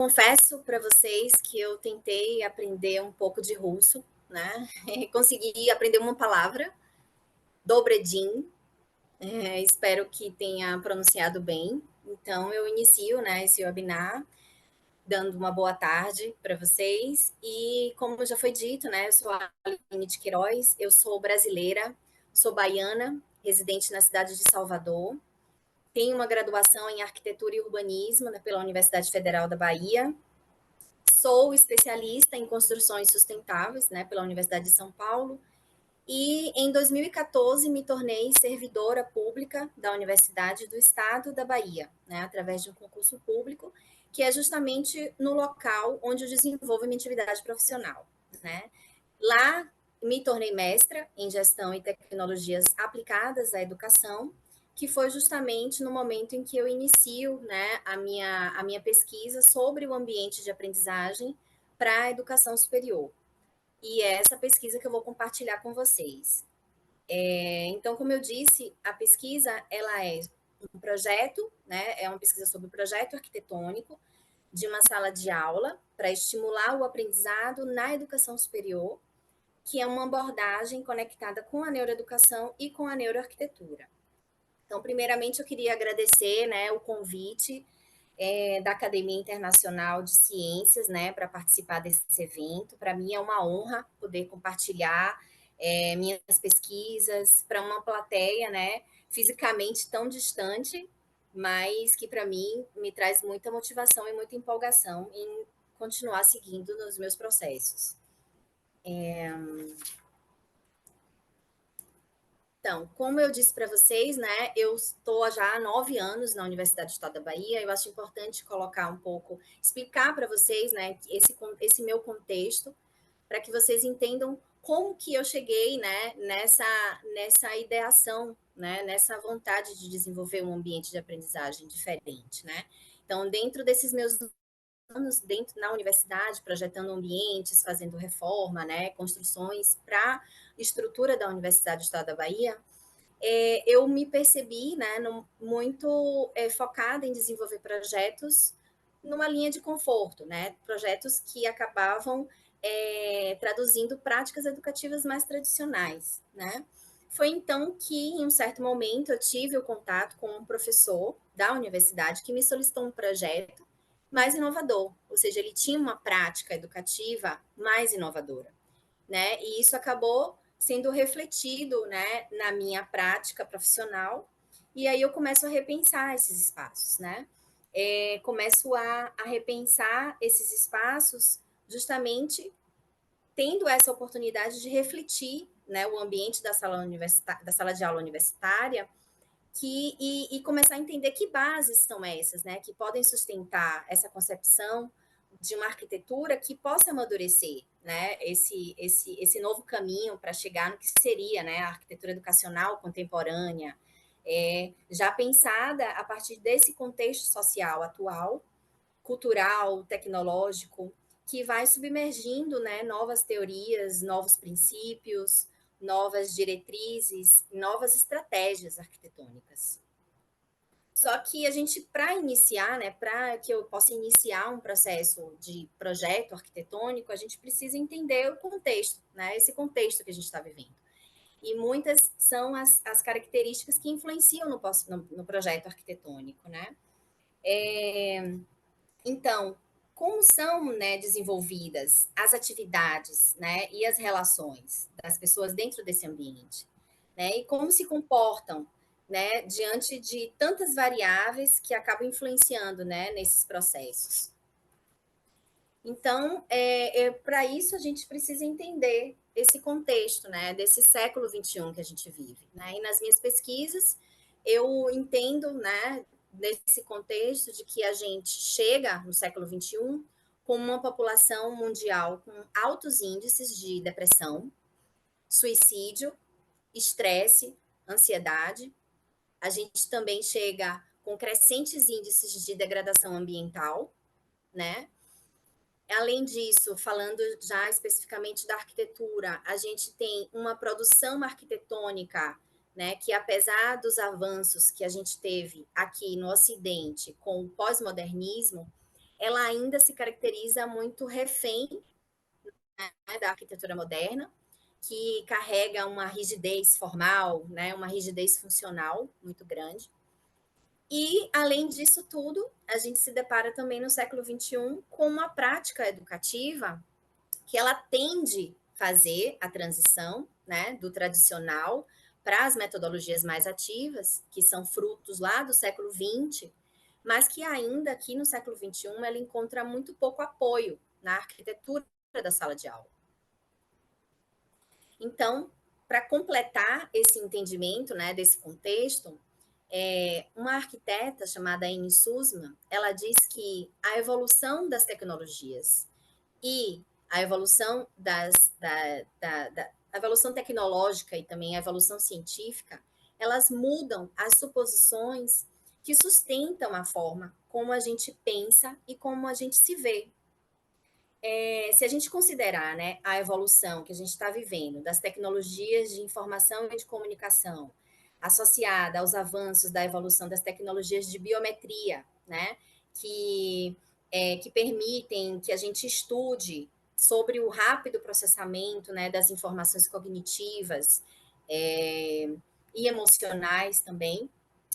Confesso para vocês que eu tentei aprender um pouco de russo, né? Consegui aprender uma palavra, dobredin. Espero que tenha pronunciado bem. Então, eu inicio, né, esse webinar dando uma boa tarde para vocês. E como já foi dito, né, eu sou a Aline de Queiroz, eu sou brasileira, sou baiana, residente na cidade de Salvador. Tenho uma graduação em arquitetura e urbanismo, né, pela Universidade Federal da Bahia. Sou especialista em construções sustentáveis, né, pela Universidade de São Paulo. E em 2014 me tornei servidora pública da Universidade do Estado da Bahia, né, através de um concurso público, que é justamente no local onde eu desenvolvo minha atividade profissional, né? Lá me tornei mestra em gestão e tecnologias aplicadas à educação, que foi justamente no momento em que eu inicio, né, a minha pesquisa sobre o ambiente de aprendizagem para a educação superior. E é essa pesquisa que eu vou compartilhar com vocês. Então, como eu disse, a pesquisa ela é um projeto, né, é uma pesquisa sobre o projeto arquitetônico de uma sala de aula para estimular o aprendizado na educação superior, que é uma abordagem conectada com a neuroeducação e com a neuroarquitetura. Então, primeiramente, eu queria agradecer, né, o convite da Academia Internacional de Ciências, né, para participar desse evento. Para mim é uma honra poder compartilhar minhas pesquisas para uma plateia, né, fisicamente tão distante, mas que para mim me traz muita motivação e muita empolgação em continuar seguindo nos meus processos. Então, como eu disse para vocês, né, eu estou já há 9 anos na Universidade do Estado da Bahia. Eu acho importante colocar um pouco, explicar para vocês, né, esse meu contexto, para que vocês entendam como que eu cheguei, né, nessa ideação, né, nessa vontade de desenvolver um ambiente de aprendizagem diferente, né? Então, dentro desses meus anos dentro na universidade, projetando ambientes, fazendo reforma, né, construções para a estrutura da Universidade do Estado da Bahia, eu me percebi, né, muito focada em desenvolver projetos numa linha de conforto, né, projetos que acabavam traduzindo práticas educativas mais tradicionais, né. Foi então que, em um certo momento, eu tive o contato com um professor da universidade que me solicitou um projeto mais inovador, ou seja, ele tinha uma prática educativa mais inovadora, né? E isso acabou sendo refletido, né, na minha prática profissional. E aí eu começo a repensar esses espaços, né? Começo a repensar esses espaços justamente tendo essa oportunidade de refletir, né, o ambiente da sala de aula universitária e começar a entender que bases são essas, né, que podem sustentar essa concepção de uma arquitetura que possa amadurecer, né, esse novo caminho para chegar no que seria, né, a arquitetura educacional contemporânea, já pensada a partir desse contexto social atual, cultural, tecnológico, que vai submergindo, né, novas teorias, novos princípios, novas diretrizes, novas estratégias arquitetônicas. Só que a gente, para iniciar, né, para que eu possa iniciar um processo de projeto arquitetônico, a gente precisa entender o contexto, né, esse contexto que a gente está vivendo. E muitas são as características que influenciam no projeto arquitetônico, né? Então, como são, né, desenvolvidas as atividades, né, e as relações das pessoas dentro desse ambiente, né, e como se comportam, né, diante de tantas variáveis que acabam influenciando, né, nesses processos. Então, para isso a gente precisa entender esse contexto, né, desse século XXI que a gente vive, né? E nas minhas pesquisas eu entendo, né, nesse contexto de que a gente chega no século XXI com uma população mundial com altos índices de depressão, suicídio, estresse, ansiedade. A gente também chega com crescentes índices de degradação ambiental, né? Além disso, falando já especificamente da arquitetura, a gente tem uma produção arquitetônica, né, que apesar dos avanços que a gente teve aqui no Ocidente com o pós-modernismo, ela ainda se caracteriza muito refém, né, da arquitetura moderna, que carrega uma rigidez formal, né, uma rigidez funcional muito grande. E, além disso tudo, a gente se depara também no século XXI com uma prática educativa que ela tende a fazer a transição, né, do tradicional para as metodologias mais ativas, que são frutos lá do século XX, mas que ainda aqui no século XXI ela encontra muito pouco apoio na arquitetura da sala de aula. Então, para completar esse entendimento, né, desse contexto, uma arquiteta chamada Amy Sussman, ela diz que a evolução das tecnologias e a evolução a evolução tecnológica e também a evolução científica, elas mudam as suposições que sustentam a forma como a gente pensa e como a gente se vê. Se a gente considerar, né, a evolução que a gente está vivendo das tecnologias de informação e de comunicação, associada aos avanços da evolução das tecnologias de biometria, né, que permitem que a gente estude sobre o rápido processamento, né, das informações cognitivas e emocionais também,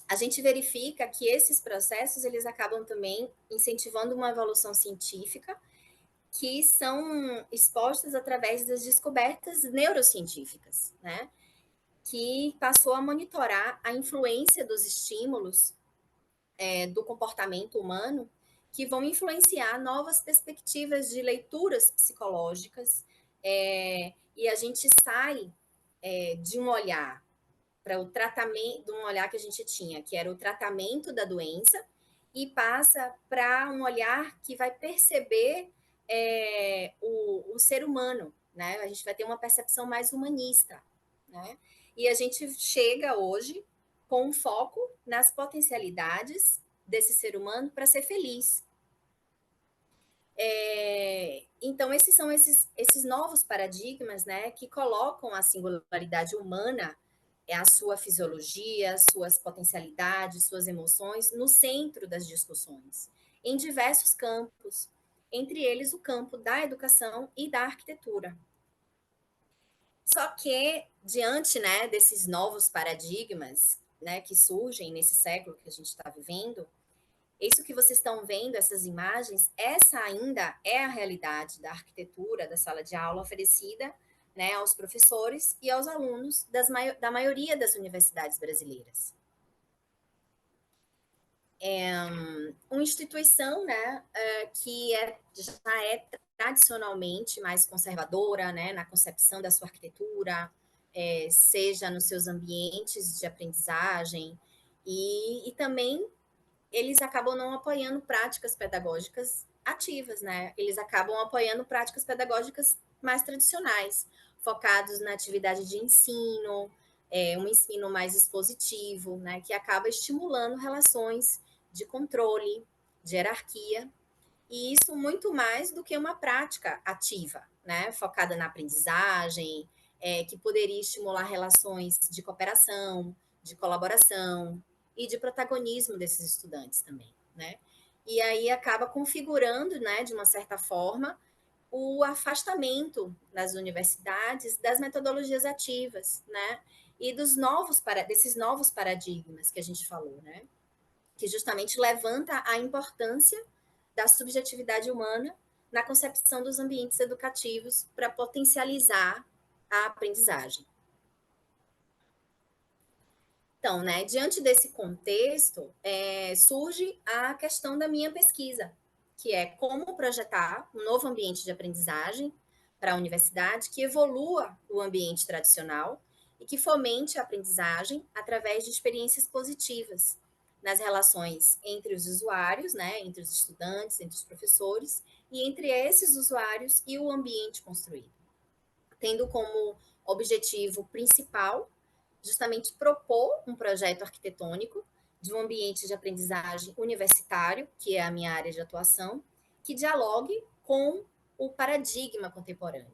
a gente verifica que esses processos eles acabam também incentivando uma evolução científica que são expostas através das descobertas neurocientíficas, né? Que passou a monitorar a influência dos estímulos do comportamento humano, que vão influenciar novas perspectivas de leituras psicológicas, e a gente sai de um olhar para o tratamento, de um olhar que a gente tinha, que era o tratamento da doença, e passa para um olhar que vai perceber o ser humano, né? A gente vai ter uma percepção mais humanista, né? E a gente chega hoje com um foco nas potencialidades desse ser humano para ser feliz. Então, esses são esses novos paradigmas, né, que colocam a singularidade humana, a sua fisiologia, suas potencialidades, suas emoções, no centro das discussões, em diversos campos, entre eles o campo da educação e da arquitetura. Só que, diante, né, desses novos paradigmas, né, que surgem nesse século que a gente está vivendo, isso que vocês estão vendo, essas imagens, essa ainda é a realidade da arquitetura da sala de aula oferecida, né, aos professores e aos alunos da maioria das universidades brasileiras. Uma instituição, né, que já é tradicionalmente mais conservadora, né, na concepção da sua arquitetura, seja nos seus ambientes de aprendizagem, e também eles acabam não apoiando práticas pedagógicas ativas, né? Eles acabam apoiando práticas pedagógicas mais tradicionais, focados na atividade de ensino, um ensino mais expositivo, né? Que acaba estimulando relações de controle, de hierarquia, e isso muito mais do que uma prática ativa, né? Focada na aprendizagem, que poderia estimular relações de cooperação, de colaboração e de protagonismo desses estudantes também, né? E aí acaba configurando, né, de uma certa forma, o afastamento nas universidades das metodologias ativas, né? E desses novos paradigmas que a gente falou, né? Que justamente levanta a importância da subjetividade humana na concepção dos ambientes educativos para potencializar a aprendizagem. Então, né, diante desse contexto, surge a questão da minha pesquisa, que é como projetar um novo ambiente de aprendizagem para a universidade que evolua o ambiente tradicional e que fomente a aprendizagem através de experiências positivas nas relações entre os usuários, né, entre os estudantes, entre os professores e entre esses usuários e o ambiente construído, tendo como objetivo principal justamente propor um projeto arquitetônico de um ambiente de aprendizagem universitário, que é a minha área de atuação, que dialogue com o paradigma contemporâneo,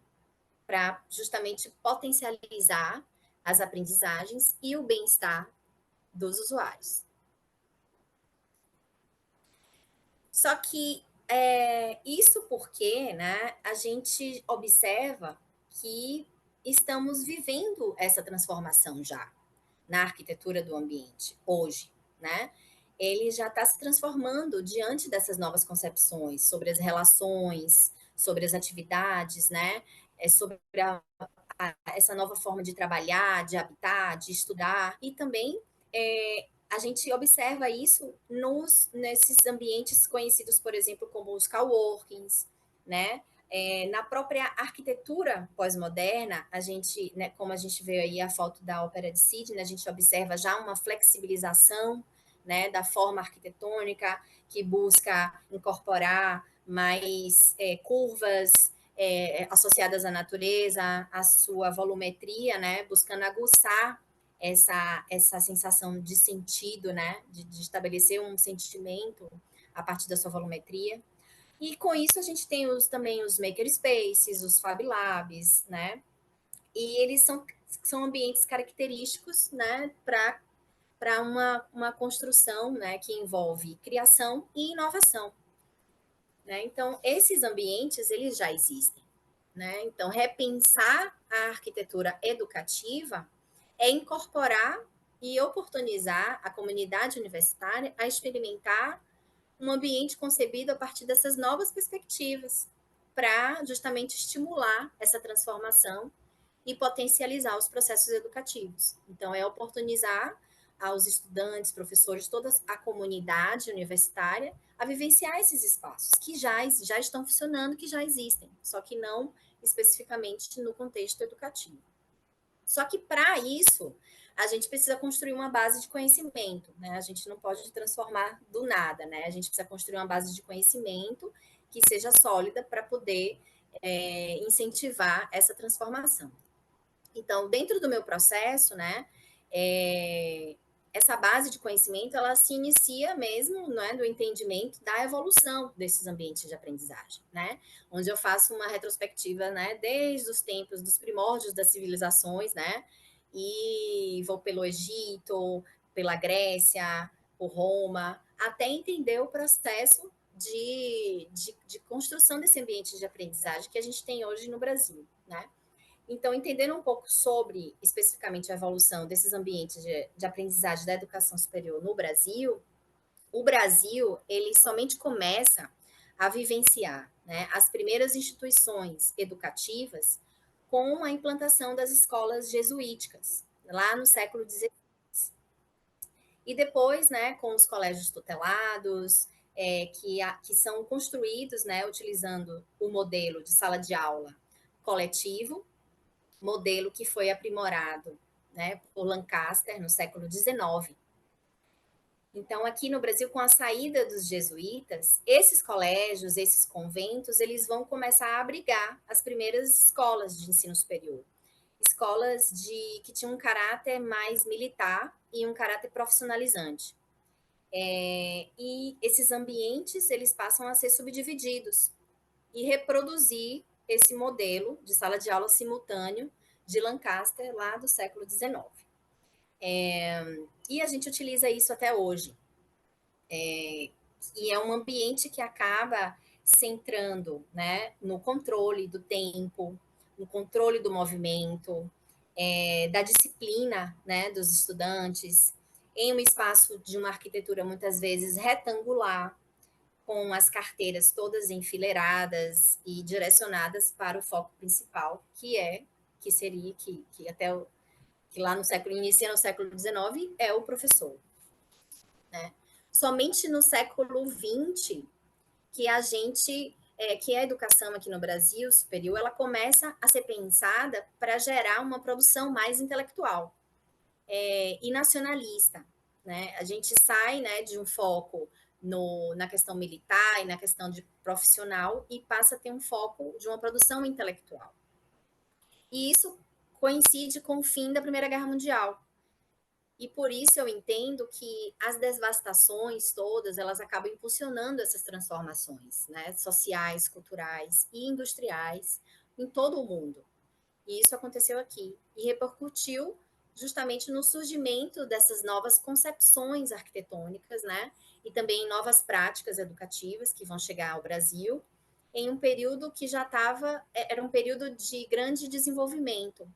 para justamente potencializar as aprendizagens e o bem-estar dos usuários. Só que Isso porque, né, a gente observa que estamos vivendo essa transformação já na arquitetura do ambiente hoje, né? Ele já está se transformando diante dessas novas concepções sobre as relações, sobre as atividades, né? Sobre essa nova forma de trabalhar, de habitar, de estudar, e também a gente observa isso nesses ambientes conhecidos, por exemplo, como os coworkings, né? Na própria arquitetura pós-moderna, a gente, né, como a gente vê aí a foto da Ópera de Sydney, a gente observa já uma flexibilização, né, da forma arquitetônica que busca incorporar mais curvas associadas à natureza, à sua volumetria, né, buscando aguçar essa sensação de sentido, né, de estabelecer um sentimento a partir da sua volumetria. E com isso a gente tem também os makerspaces, os Fab Labs, né? E eles são ambientes característicos, né, para uma construção, né, que envolve criação e inovação, né? Então, esses ambientes, eles já existem, né? Então, repensar a arquitetura educativa é incorporar e oportunizar a comunidade universitária a experimentar um ambiente concebido a partir dessas novas perspectivas, para justamente estimular essa transformação e potencializar os processos educativos. Então, é oportunizar aos estudantes, professores, toda a comunidade universitária a vivenciar esses espaços que já estão funcionando, que já existem, só que não especificamente no contexto educativo. Só que para isso, a gente precisa construir uma base de conhecimento, né? A gente não pode transformar do nada, né? A gente precisa construir uma base de conhecimento que seja sólida para poder incentivar essa transformação. Então, dentro do meu processo, né, essa base de conhecimento, ela se inicia mesmo, né, do entendimento da evolução desses ambientes de aprendizagem, né, onde eu faço uma retrospectiva, né, desde os tempos dos primórdios das civilizações, né, e vou pelo Egito, pela Grécia, por Roma, até entender o processo de construção desse ambiente de aprendizagem que a gente tem hoje no Brasil, né. Então, entendendo um pouco sobre, especificamente, a evolução desses ambientes de aprendizagem da educação superior no Brasil, o Brasil, ele somente começa a vivenciar, né, as primeiras instituições educativas com a implantação das escolas jesuíticas, lá no século XVI. E depois, né, com os colégios tutelados, que são construídos, né, utilizando o modelo de sala de aula coletivo, modelo que foi aprimorado, né, por Lancaster no século XIX. Então, aqui no Brasil, com a saída dos jesuítas, esses colégios, esses conventos, eles vão começar a abrigar as primeiras escolas de ensino superior. Escolas que tinham um caráter mais militar e um caráter profissionalizante. E esses ambientes, eles passam a ser subdivididos e reproduzir esse modelo de sala de aula simultâneo de Lancaster, lá do século XIX. E a gente utiliza isso até hoje. E é um ambiente que acaba centrando, né, no controle do tempo, no controle do movimento, da disciplina, né, dos estudantes, em um espaço de uma arquitetura muitas vezes retangular, com as carteiras todas enfileiradas e direcionadas para o foco principal, que seria que até que lá no século inicia no século XIX é o professor, né? Somente no século XX que a gente que a educação aqui no Brasil superior ela começa a ser pensada para gerar uma produção mais intelectual e nacionalista, né? A gente sai, né, de um foco na questão militar e na questão de profissional e passa a ter um foco de uma produção intelectual. E isso coincide com o fim da Primeira Guerra Mundial. E por isso eu entendo que as devastações todas, elas acabam impulsionando essas transformações, né, sociais, culturais e industriais em todo o mundo. E isso aconteceu aqui e repercutiu justamente no surgimento dessas novas concepções arquitetônicas, né? E também novas práticas educativas que vão chegar ao Brasil em um período que já estava, era um período de grande desenvolvimento,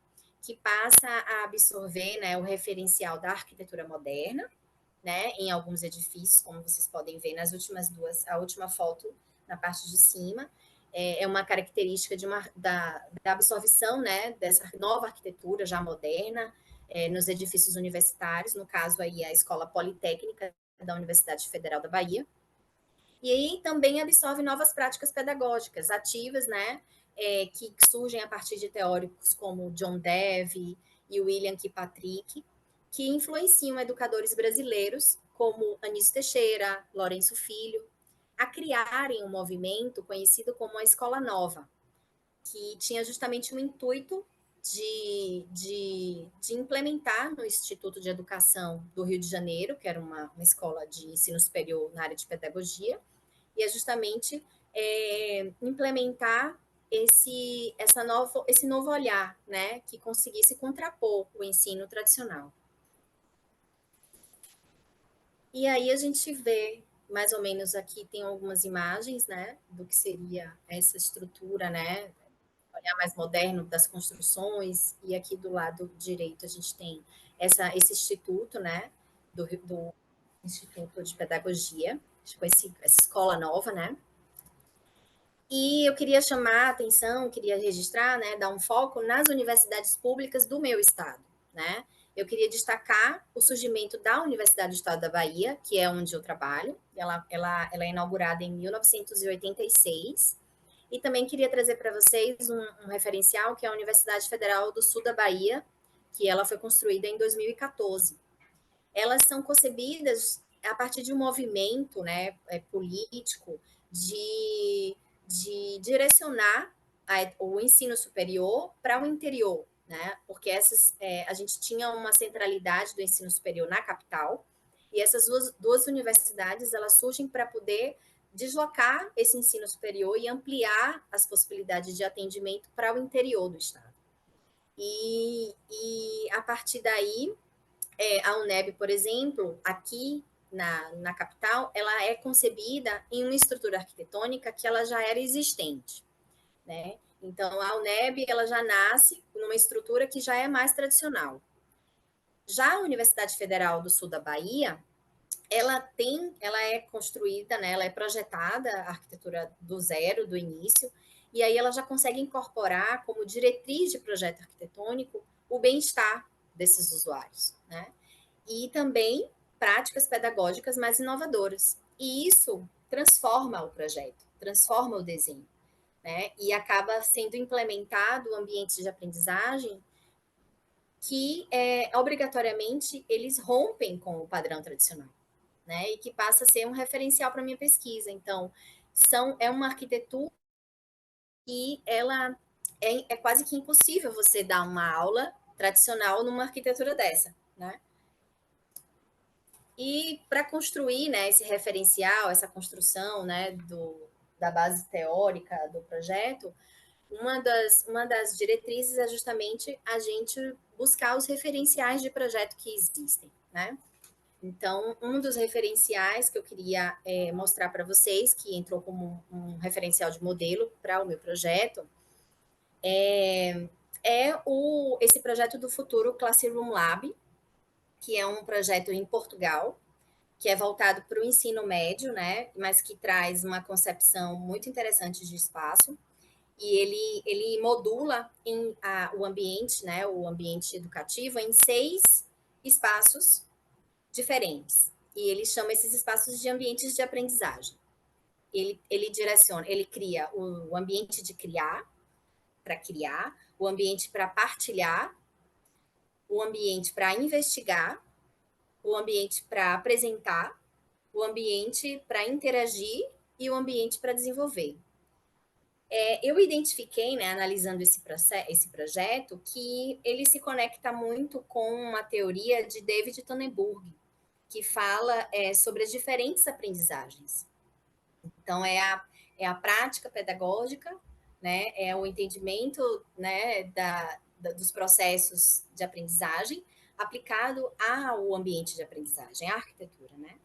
que passa a absorver, né, o referencial da arquitetura moderna, né, em alguns edifícios, como vocês podem ver nas últimas duas, a última foto na parte de cima, é uma característica da absorção, né, dessa nova arquitetura já moderna, nos edifícios universitários, no caso aí a Escola Politécnica da Universidade Federal da Bahia, e aí também absorve novas práticas pedagógicas ativas, né, que surgem a partir de teóricos como John Dewey e William Kirkpatrick, que influenciam educadores brasileiros como Anísio Teixeira, Lourenço Filho, a criarem um movimento conhecido como a Escola Nova, que tinha justamente o intuito de implementar no Instituto de Educação do Rio de Janeiro, que era uma escola de ensino superior na área de pedagogia, e é justamente implementar esse novo olhar, né, que conseguisse contrapor o ensino tradicional. E aí a gente vê, mais ou menos aqui tem algumas imagens, né, do que seria essa estrutura, né, olhar mais moderno das construções, e aqui do lado direito a gente tem esse instituto, né, do Instituto de Pedagogia, com essa escola nova, né, e eu queria chamar a atenção, queria registrar, né, dar um foco nas universidades públicas do meu estado, né? Eu queria destacar o surgimento da Universidade do Estado da Bahia, que é onde eu trabalho. Ela é inaugurada em 1986. E também queria trazer para vocês um referencial, que é a Universidade Federal do Sul da Bahia, que ela foi construída em 2014. Elas são concebidas a partir de um movimento, né, político de, de direcionar o ensino superior para o interior, né? Porque a gente tinha uma centralidade do ensino superior na capital, e essas duas universidades elas surgem para poder deslocar esse ensino superior e ampliar as possibilidades de atendimento para o interior do estado. E a partir daí, a UNEB, por exemplo, aqui na capital, ela é concebida em uma estrutura arquitetônica que ela já era existente, né? Então, a UNEB ela já nasce numa estrutura que já é mais tradicional. Já a Universidade Federal do Sul da Bahia, ela é construída, né? Ela é projetada, a arquitetura do zero, do início, e aí ela já consegue incorporar como diretriz de projeto arquitetônico o bem-estar desses usuários, né? E também práticas pedagógicas mais inovadoras. E isso transforma o projeto, transforma o desenho, né? E acaba sendo implementado ambientes de aprendizagem que obrigatoriamente eles rompem com o padrão tradicional, né? E que passa a ser um referencial para a minha pesquisa. Então, é uma arquitetura que ela é quase que impossível você dar uma aula tradicional numa arquitetura dessa, né? E para construir, né, esse referencial, essa construção, né, da base teórica do projeto, uma das diretrizes é justamente a gente buscar os referenciais de projeto que existem, né? Então, um dos referenciais que eu queria mostrar para vocês, que entrou como um referencial de modelo para o meu projeto, esse projeto do futuro Classroom Lab, que é um projeto em Portugal, que é voltado para o ensino médio, né? Mas que traz uma concepção muito interessante de espaço. E ele modula o ambiente, né? O ambiente educativo em 6 espaços diferentes. E ele chama esses espaços de ambientes de aprendizagem. Ele direciona, ele cria o ambiente de criar, para criar, o ambiente para partilhar, o ambiente para investigar, o ambiente para apresentar, o ambiente para interagir e o ambiente para desenvolver. Eu identifiquei, né, analisando esse projeto, que ele se conecta muito com uma teoria de David Tonenberg, que fala sobre as diferentes aprendizagens. Então, é a prática pedagógica, né, é o entendimento, né, dos processos de aprendizagem, aplicado ao ambiente de aprendizagem, à arquitetura, né?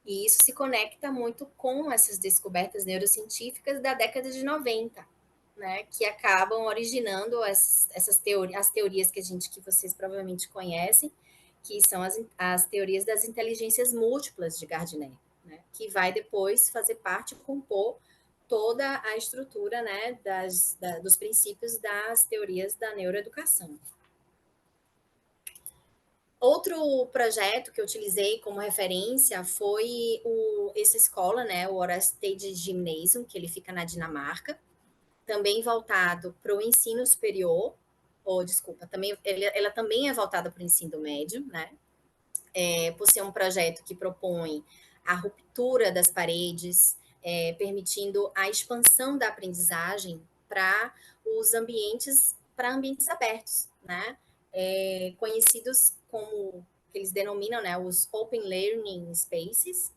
E isso se conecta muito com essas descobertas neurocientíficas da década de 90, né, que acabam originando as teorias que vocês provavelmente conhecem, que são as teorias das inteligências múltiplas de Gardner, né, que vai depois fazer parte, compor toda a estrutura, né, dos princípios das teorias da neuroeducação. Outro projeto que eu utilizei como referência foi essa escola, né, o Orested Gymnasium, que ele fica na Dinamarca, também voltado para o ensino superior, ou desculpa, ela também é voltada para o ensino médio, né? Por ser um projeto que propõe a ruptura das paredes, permitindo a expansão da aprendizagem para ambientes abertos, né? Conhecidos como que eles denominam, né, os Open Learning Spaces,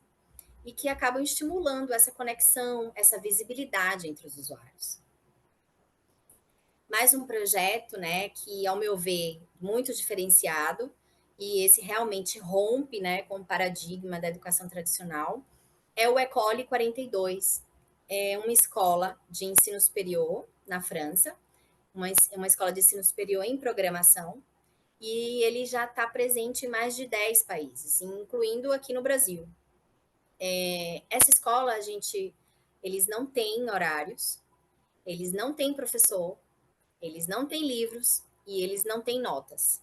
e que acabam estimulando essa conexão, essa visibilidade entre os usuários. Mais um projeto, né, que, ao meu ver, muito diferenciado, e esse realmente rompe, né, com o paradigma da educação tradicional, é o École 42. É uma escola de ensino superior na França, uma escola de ensino superior em programação, e ele já está presente em mais de 10 países, incluindo aqui no Brasil. Essa escola, eles não têm horários, eles não têm professor, eles não têm livros e eles não têm notas.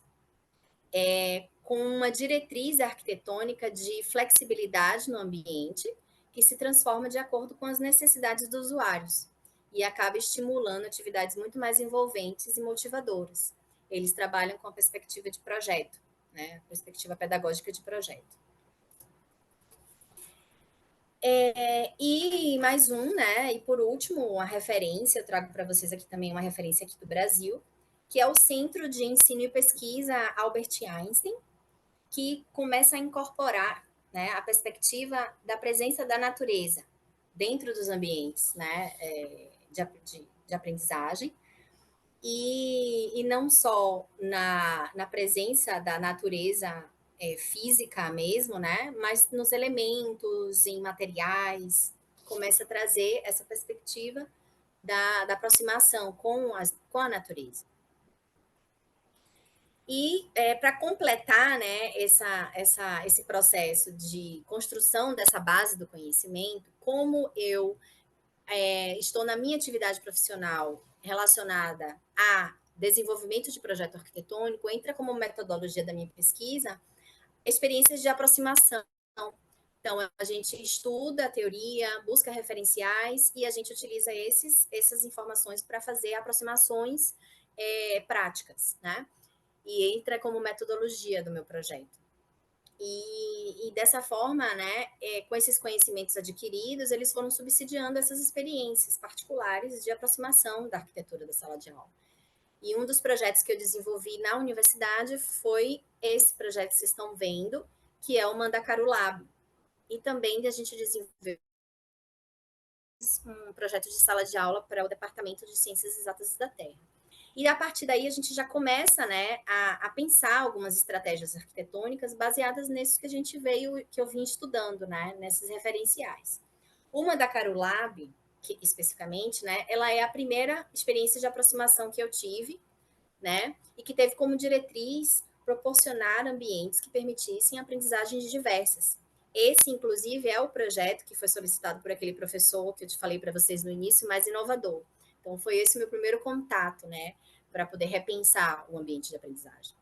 Com uma diretriz arquitetônica de flexibilidade no ambiente, que se transforma de acordo com as necessidades dos usuários e acaba estimulando atividades muito mais envolventes e motivadoras. Eles trabalham com a perspectiva de projeto, né? Perspectiva pedagógica de projeto. E mais um, né? E por último, uma referência, eu trago para vocês aqui também uma referência aqui do Brasil, que é o Centro de Ensino e Pesquisa Albert Einstein, que começa a incorporar, né, a perspectiva da presença da natureza dentro dos ambientes, né, de aprendizagem, e não só na presença da natureza física mesmo, né, mas nos elementos, em materiais, começa a trazer essa perspectiva da aproximação com a natureza. E para completar, né, esse processo de construção dessa base do conhecimento, como eu estou na minha atividade profissional relacionada a desenvolvimento de projeto arquitetônico, entra como metodologia da minha pesquisa experiências de aproximação. Então, a gente estuda a teoria, busca referenciais e a gente utiliza essas informações para fazer aproximações práticas, né? E entra como metodologia do meu projeto. E dessa forma, né, com esses conhecimentos adquiridos, eles foram subsidiando essas experiências particulares de aproximação da arquitetura da sala de aula. E um dos projetos que eu desenvolvi na universidade foi esse projeto que vocês estão vendo, que é o Mandacaru Lab. E também a gente desenvolveu um projeto de sala de aula para o Departamento de Ciências Exatas da Terra. E a partir daí a gente já começa, né, a pensar algumas estratégias arquitetônicas baseadas nisso que eu vim estudando, né, nesses referenciais. Uma da Carulab, que especificamente, né, ela é a primeira experiência de aproximação que eu tive, né, e que teve como diretriz proporcionar ambientes que permitissem aprendizagens diversas. Esse, inclusive, é o projeto que foi solicitado por aquele professor que eu te falei para vocês no início, mais inovador. Então, foi esse o meu primeiro contato, né, para poder repensar o ambiente de aprendizagem.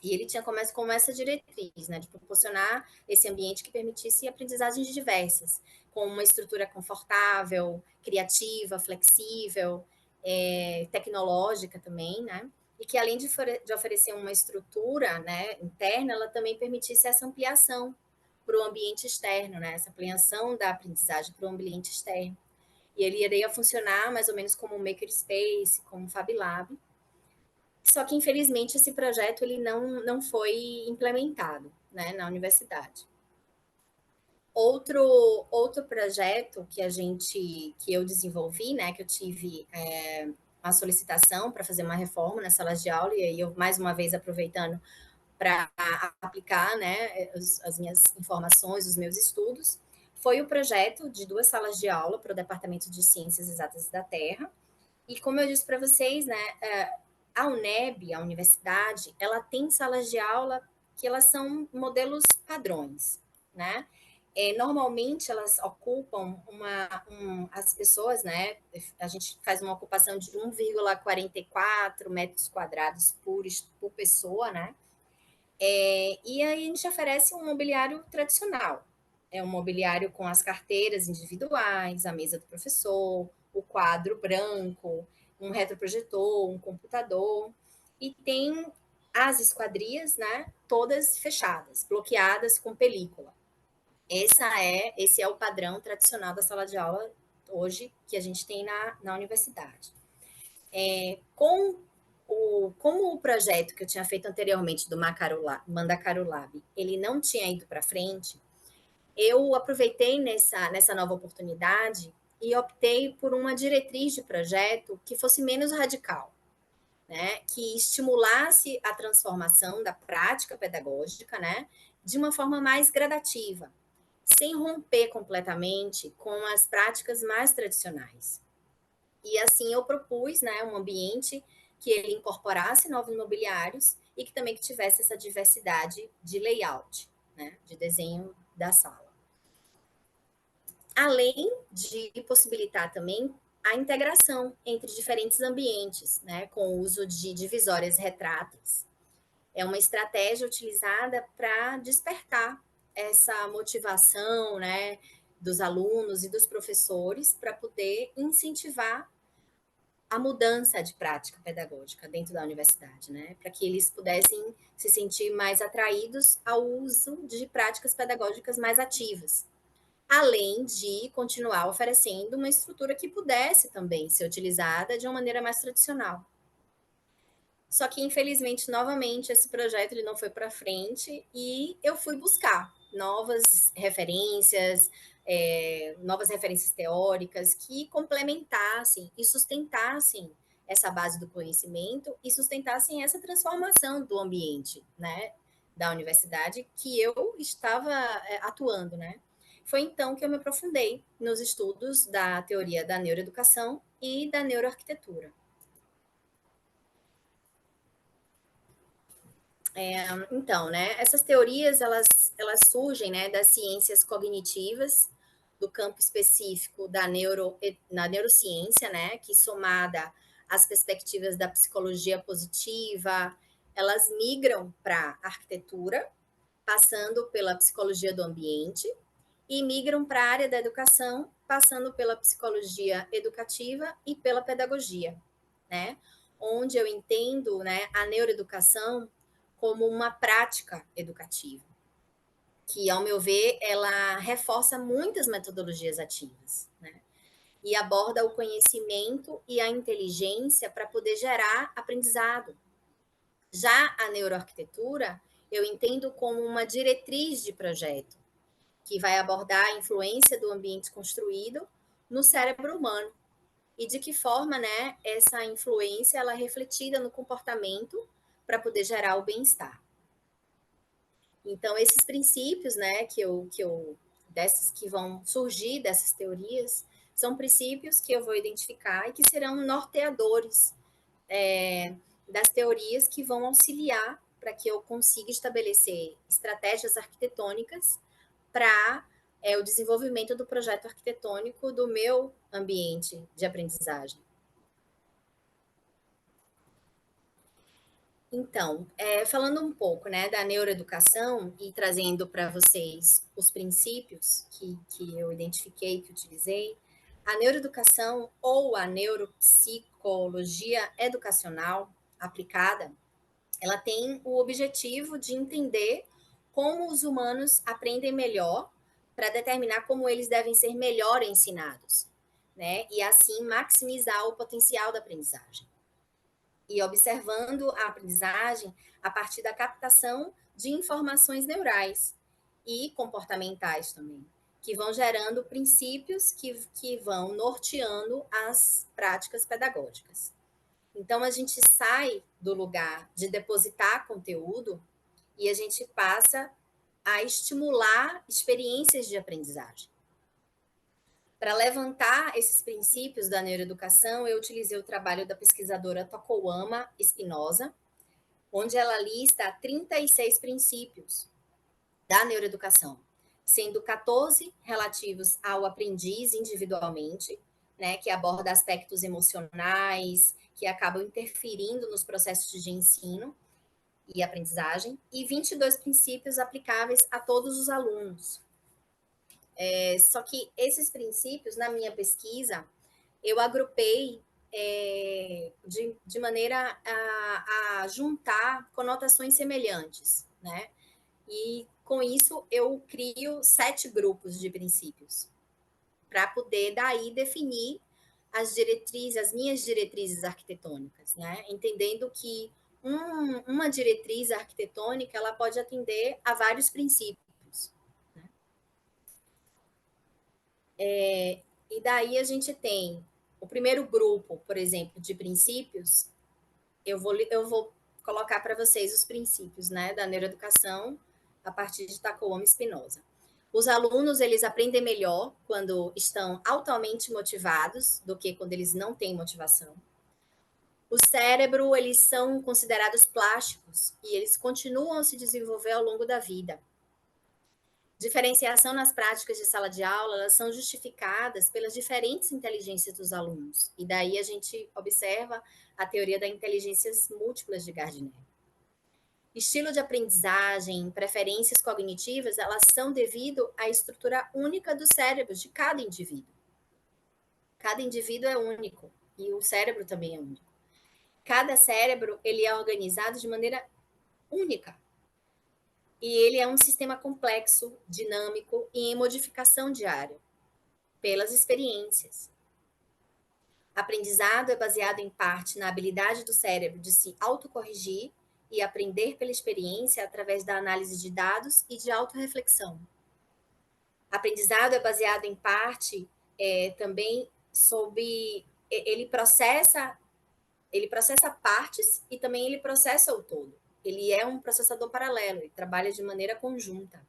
E ele tinha começado como essa diretriz, né, de proporcionar esse ambiente que permitisse aprendizagens diversas, com uma estrutura confortável, criativa, flexível, tecnológica também, né, e que além de oferecer uma estrutura, né, interna, ela também permitisse essa ampliação para o ambiente externo, né, essa ampliação da aprendizagem para o ambiente externo. E ele iria funcionar mais ou menos como um makerspace, como um Fab Lab. Só que, infelizmente, esse projeto ele não foi implementado, né, na universidade. Outro projeto que eu desenvolvi, né, que eu tive uma solicitação para fazer uma reforma nas salas de aula, e aí eu, mais uma vez, aproveitando para aplicar, né, as minhas informações, os meus estudos, foi o projeto de 2 salas de aula para o Departamento de Ciências Exatas da Terra. E como eu disse para vocês, né, a UNEB, a universidade, ela tem salas de aula que elas são modelos padrões, né? Normalmente elas ocupam as pessoas, né? A gente faz uma ocupação de 1,44 metros quadrados por pessoa, né? E aí a gente oferece um mobiliário tradicional. É um mobiliário com as carteiras individuais, a mesa do professor, o quadro branco, um retroprojetor, um computador. E tem as esquadrias, né? Todas fechadas, bloqueadas com película. Esse é o padrão tradicional da sala de aula hoje que a gente tem na universidade. Como o projeto que eu tinha feito anteriormente do Mandacaru Lab, ele não tinha ido para frente, eu aproveitei nessa nova oportunidade e optei por uma diretriz de projeto que fosse menos radical, né? Que estimulasse a transformação da prática pedagógica, né? De uma forma mais gradativa, sem romper completamente com as práticas mais tradicionais. E assim eu propus, né, um ambiente que ele incorporasse novos mobiliários e que também que tivesse essa diversidade de layout, né, de desenho da sala. Além de possibilitar também a integração entre diferentes ambientes, né, com o uso de divisórias retráteis. É uma estratégia utilizada para despertar essa motivação, né, dos alunos e dos professores para poder incentivar a mudança de prática pedagógica dentro da universidade, né? Para que eles pudessem se sentir mais atraídos ao uso de práticas pedagógicas mais ativas, além de continuar oferecendo uma estrutura que pudesse também ser utilizada de uma maneira mais tradicional. Só que, infelizmente, novamente, esse projeto ele não foi para frente e eu fui buscar novas referências teóricas que complementassem e sustentassem essa base do conhecimento e sustentassem essa transformação do ambiente, né, da universidade que eu estava atuando, né. Foi então que eu me aprofundei nos estudos da teoria da neuroeducação e da neuroarquitetura. Então, né, essas teorias, elas surgem, né, das ciências cognitivas, do campo específico na neurociência, né, que somada às perspectivas da psicologia positiva, elas migram para a arquitetura, passando pela psicologia do ambiente, e migram para a área da educação, passando pela psicologia educativa e pela pedagogia, né? Onde eu entendo, né, a neuroeducação como uma prática educativa, que, ao meu ver, ela reforça muitas metodologias ativas, né? E aborda o conhecimento e a inteligência para poder gerar aprendizado. Já a neuroarquitetura, eu entendo como uma diretriz de projeto, que vai abordar a influência do ambiente construído no cérebro humano e de que forma, né, essa influência ela é refletida no comportamento para poder gerar o bem-estar. Então, esses princípios, né, dessas que vão surgir dessas teorias, são princípios que eu vou identificar e que serão norteadores das teorias que vão auxiliar para que eu consiga estabelecer estratégias arquitetônicas para o desenvolvimento do projeto arquitetônico do meu ambiente de aprendizagem. Então, falando um pouco, né, da neuroeducação e trazendo para vocês os princípios que eu identifiquei, que utilizei, a neuroeducação ou a neuropsicologia educacional aplicada, ela tem o objetivo de entender como os humanos aprendem melhor para determinar como eles devem ser melhor ensinados, né? E assim maximizar o potencial da aprendizagem e observando a aprendizagem a partir da captação de informações neurais e comportamentais também, que vão gerando princípios que vão norteando as práticas pedagógicas. Então, a gente sai do lugar de depositar conteúdo e a gente passa a estimular experiências de aprendizagem. Para levantar esses princípios da neuroeducação, eu utilizei o trabalho da pesquisadora Tokuama Espinosa, onde ela lista 36 princípios da neuroeducação, sendo 14 relativos ao aprendiz individualmente, né, que aborda aspectos emocionais, que acabam interferindo nos processos de ensino e aprendizagem, e 22 princípios aplicáveis a todos os alunos. Só que esses princípios, na minha pesquisa, eu agrupei de maneira a juntar conotações semelhantes, né? E com isso eu crio 7 grupos de princípios para poder daí definir as minhas diretrizes arquitetônicas, né? Entendendo que uma diretriz arquitetônica ela pode atender a vários princípios. Né? E daí a gente tem o primeiro grupo, por exemplo, de princípios. Eu vou colocar para vocês os princípios, né, da neuroeducação a partir de Takayama Spinoza. Os alunos, eles aprendem melhor quando estão altamente motivados do que quando eles não têm motivação. O cérebro, eles são considerados plásticos e eles continuam a se desenvolver ao longo da vida. Diferenciação nas práticas de sala de aula, elas são justificadas pelas diferentes inteligências dos alunos. E daí a gente observa a teoria das inteligências múltiplas de Gardner. Estilo de aprendizagem, preferências cognitivas, elas são devido à estrutura única do cérebro de cada indivíduo. Cada indivíduo é único e o cérebro também é único. Cada cérebro, ele é organizado de maneira única. E ele é um sistema complexo, dinâmico e em modificação diária, pelas experiências. Aprendizado é baseado em parte na habilidade do cérebro de se autocorrigir e aprender pela experiência através da análise de dados e de autorreflexão. Aprendizado é baseado em parte também sobre ele processa partes e também ele processa o todo. Ele é um processador paralelo e trabalha de maneira conjunta.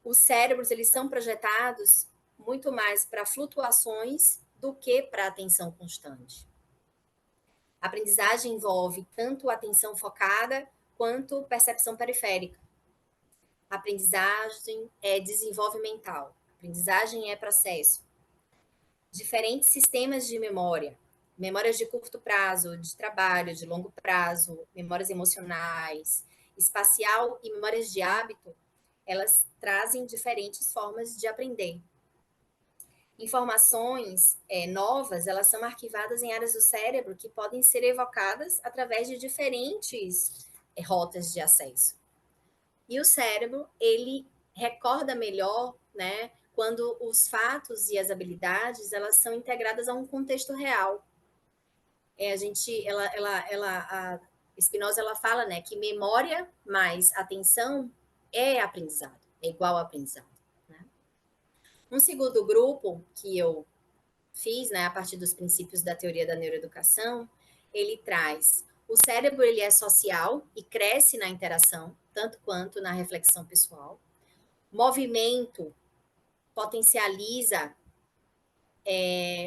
Os cérebros, eles são projetados muito mais para flutuações do que para atenção constante. A aprendizagem envolve tanto atenção focada quanto percepção periférica. A aprendizagem é desenvolvimental. A aprendizagem é processo. Diferentes sistemas de memória, memórias de curto prazo, de trabalho, de longo prazo, memórias emocionais, espacial e memórias de hábito, elas trazem diferentes formas de aprender. Informações novas, elas são arquivadas em áreas do cérebro que podem ser evocadas através de diferentes rotas de acesso. E o cérebro, ele recorda melhor, né, quando os fatos e as habilidades, elas são integradas a um contexto real. A Spinoza, ela fala, né, que memória mais atenção é aprendizado, é igual a aprendizado. Né? Um segundo grupo que eu fiz, né, a partir dos princípios da teoria da neuroeducação, ele traz o cérebro, ele é social e cresce na interação, tanto quanto na reflexão pessoal. Movimento potencializa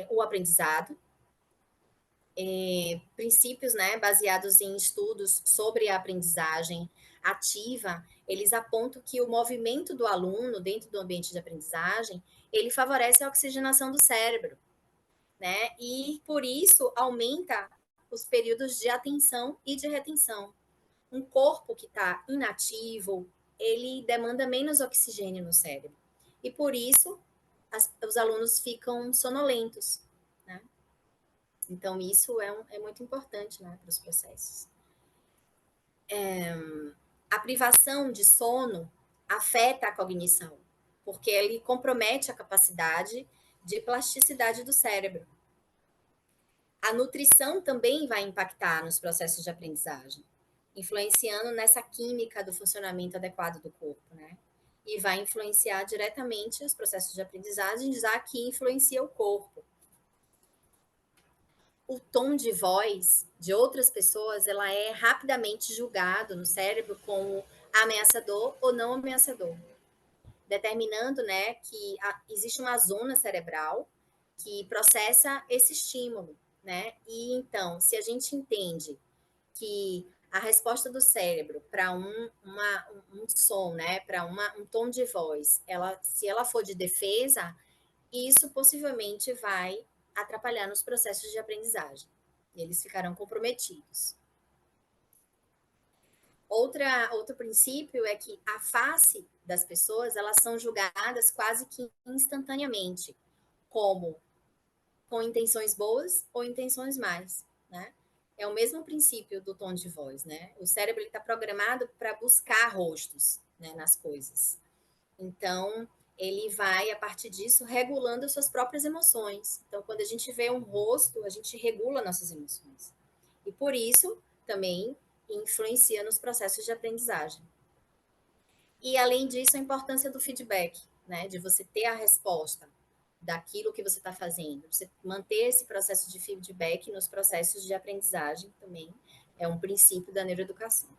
o aprendizado. Princípios, né, baseados em estudos sobre a aprendizagem ativa, eles apontam que o movimento do aluno dentro do ambiente de aprendizagem, ele favorece a oxigenação do cérebro, né? E por isso aumenta os períodos de atenção e de retenção. Um corpo que está inativo, ele demanda menos oxigênio no cérebro. E por isso os alunos ficam sonolentos, né? Então, isso é muito importante, né, para os processos. A privação de sono afeta a cognição, porque ele compromete a capacidade de plasticidade do cérebro. A nutrição também vai impactar nos processos de aprendizagem, influenciando nessa química do funcionamento adequado do corpo, né? E vai influenciar diretamente os processos de aprendizagem, já que influencia o corpo. o tom de voz de outras pessoas, ela é rapidamente julgado no cérebro como ameaçador ou não ameaçador, determinando, né, que existe uma zona cerebral que processa esse estímulo, né? E então, se a gente entende que a resposta do cérebro para um som, né, para um tom de voz, se ela for de defesa, isso possivelmente vai atrapalhar nos processos de aprendizagem. Eles ficarão comprometidos. Outro princípio é que a face das pessoas, elas são julgadas quase que instantaneamente, como com intenções boas ou intenções más, né? É o mesmo princípio do tom de voz, né? O cérebro está programado para buscar rostos, né, nas coisas. Então, ele vai, a partir disso, regulando as suas próprias emoções. Então, quando a gente vê um rosto, a gente regula nossas emoções. E por isso, também influencia nos processos de aprendizagem. E, além disso, a importância do feedback, né? De você ter a resposta daquilo que você está fazendo. Você manter esse processo de feedback nos processos de aprendizagem também é um princípio da neuroeducação.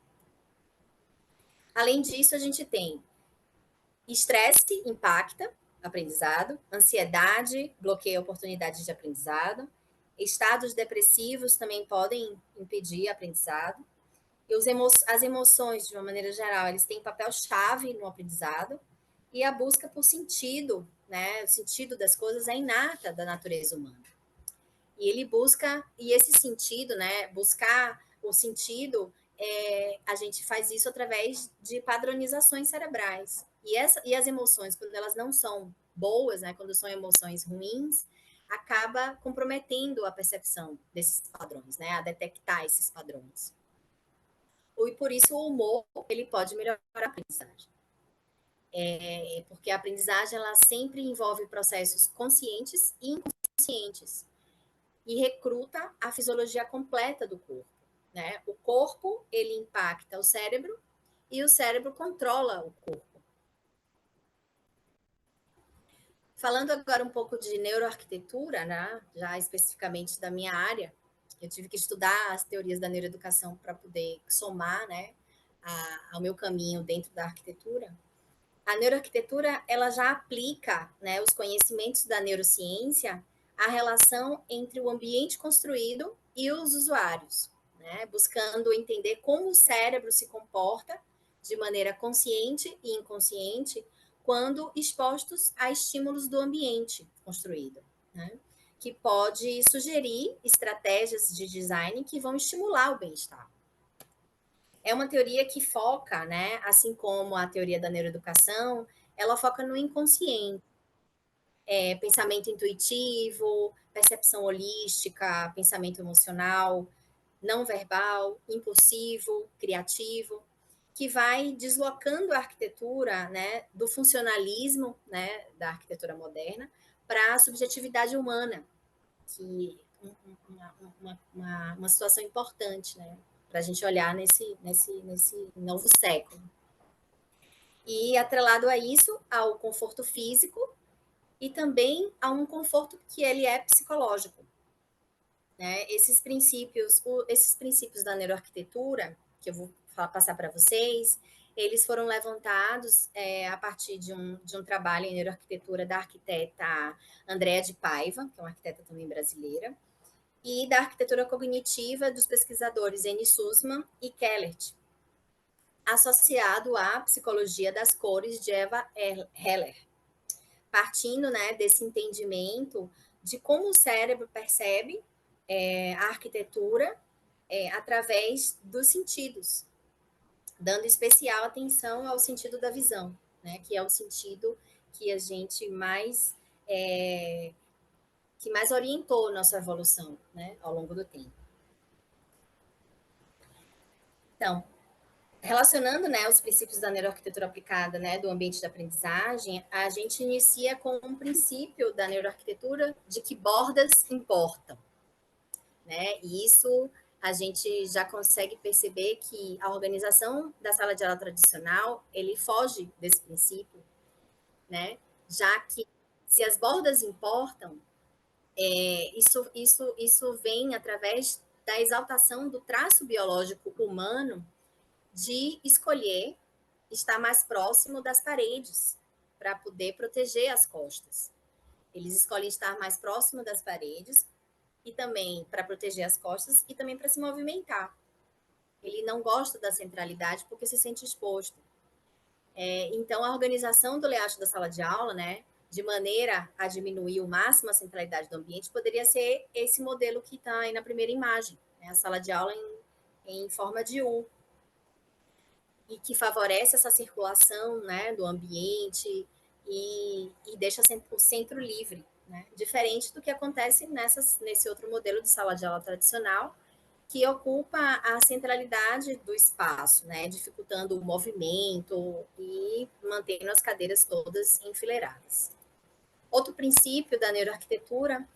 Além disso, a gente tem estresse impacta aprendizado, ansiedade bloqueia oportunidades de aprendizado, estados depressivos também podem impedir aprendizado, e as emoções, de uma maneira geral, eles têm papel-chave no aprendizado, e a busca por sentido, né, o sentido das coisas é inata da natureza humana. E ele busca, e esse sentido, né, buscar o sentido, a gente faz isso através de padronizações cerebrais. E as emoções, quando elas não são boas, né, quando são emoções ruins, acaba comprometendo a percepção desses padrões, né, a detectar esses padrões. E por isso o humor ele pode melhorar a aprendizagem. Porque a aprendizagem ela sempre envolve processos conscientes e inconscientes e recruta a fisiologia completa do corpo, né? O corpo, ele impacta o cérebro e o cérebro controla o corpo. Falando agora um pouco de neuroarquitetura, né? Já especificamente da minha área, eu tive que estudar as teorias da neuroeducação para poder somar, né, ao meu caminho dentro da arquitetura. A neuroarquitetura ela já aplica, né, os conhecimentos da neurociência à relação entre o ambiente construído e os usuários, né, buscando entender como o cérebro se comporta de maneira consciente e inconsciente quando expostos a estímulos do ambiente construído, né, que pode sugerir estratégias de design que vão estimular o bem-estar. É uma teoria que foca, né, assim como a teoria da neuroeducação, ela foca no inconsciente. Pensamento intuitivo, percepção holística, pensamento emocional, não verbal, impulsivo, criativo, que vai deslocando a arquitetura, né, do funcionalismo, né, da arquitetura moderna para a subjetividade humana, que uma situação importante, né, para a gente olhar nesse novo século. E atrelado a isso, ao conforto físico e também a um conforto que ele é psicológico. Né? Esses princípios da neuroarquitetura, que eu vou passar para vocês, eles foram levantados a partir de um trabalho em neuroarquitetura da arquiteta Andréa de Paiva, que é uma arquiteta também brasileira, e da arquitetura cognitiva dos pesquisadores Annie Sussman e Kellert, associado à psicologia das cores de Eva Heller, partindo, né, desse entendimento de como o cérebro percebe a arquitetura através dos sentidos, dando especial atenção ao sentido da visão, né, que é o sentido que a gente que mais orientou nossa evolução, né, ao longo do tempo. Então, relacionando, né, os princípios da neuroarquitetura aplicada, né, do ambiente de aprendizagem, a gente inicia com um princípio da neuroarquitetura de que bordas importam, né? E isso a gente já consegue perceber que a organização da sala de aula tradicional, ele foge desse princípio, né? Já que se as bordas importam, Isso vem através da exaltação do traço biológico humano de escolher estar mais próximo das paredes para poder proteger as costas. Eles escolhem estar mais próximo das paredes e também para proteger as costas e também para se movimentar. Ele não gosta da centralidade porque se sente exposto. Então, a organização do layout da sala de aula, né, de maneira a diminuir o máximo a centralidade do ambiente, poderia ser esse modelo que está aí na primeira imagem, né, a sala de aula em forma de U, e que favorece essa circulação, né, do ambiente e deixa o centro livre, né, diferente do que acontece nesse outro modelo de sala de aula tradicional, que ocupa a centralidade do espaço, né, dificultando o movimento e mantendo as cadeiras todas enfileiradas. Outro princípio da neuroarquitetura,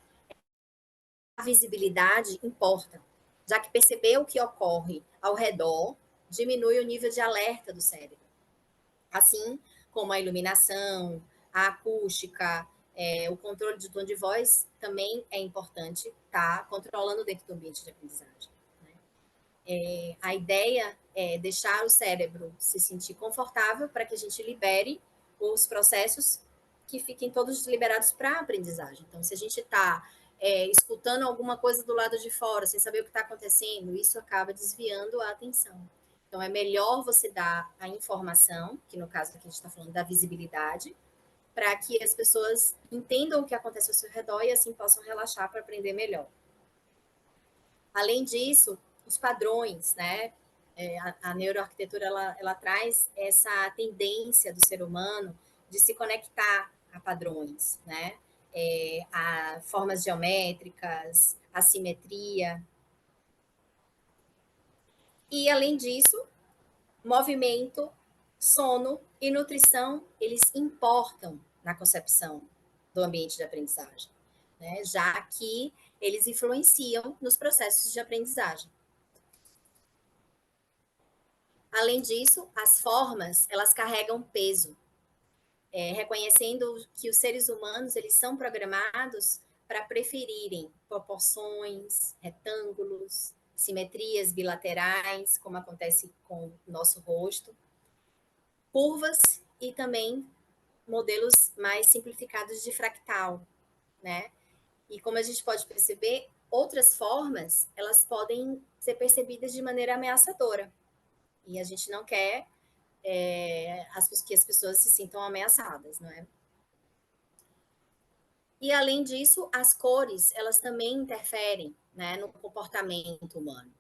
a visibilidade importa, já que perceber o que ocorre ao redor diminui o nível de alerta do cérebro, assim como a iluminação, a acústica, o controle de tom de voz também é importante estar controlando dentro do ambiente de aprendizagem. A ideia é deixar o cérebro se sentir confortável para que a gente libere os processos que fiquem todos liberados para a aprendizagem. Então, se a gente está escutando alguma coisa do lado de fora, sem saber o que está acontecendo, isso acaba desviando a atenção. Então, é melhor você dar a informação, que no caso aqui a gente está falando da visibilidade, para que as pessoas entendam o que acontece ao seu redor e assim possam relaxar para aprender melhor. Além disso, os padrões, né? A neuroarquitetura ela traz essa tendência do ser humano de se conectar a padrões, né? A formas geométricas, a simetria. E, além disso, movimento, sono e nutrição, eles importam na concepção do ambiente de aprendizagem, né? Já que eles influenciam nos processos de aprendizagem. Além disso, as formas, elas carregam peso, reconhecendo que os seres humanos, eles são programados para preferirem proporções, retângulos, simetrias bilaterais, como acontece com o nosso rosto, curvas e também modelos mais simplificados de fractal, né? E como a gente pode perceber, outras formas, elas podem ser percebidas de maneira ameaçadora. E a gente não quer que as pessoas se sintam ameaçadas, não é? E, além disso, as cores, elas também interferem, né, no comportamento humano.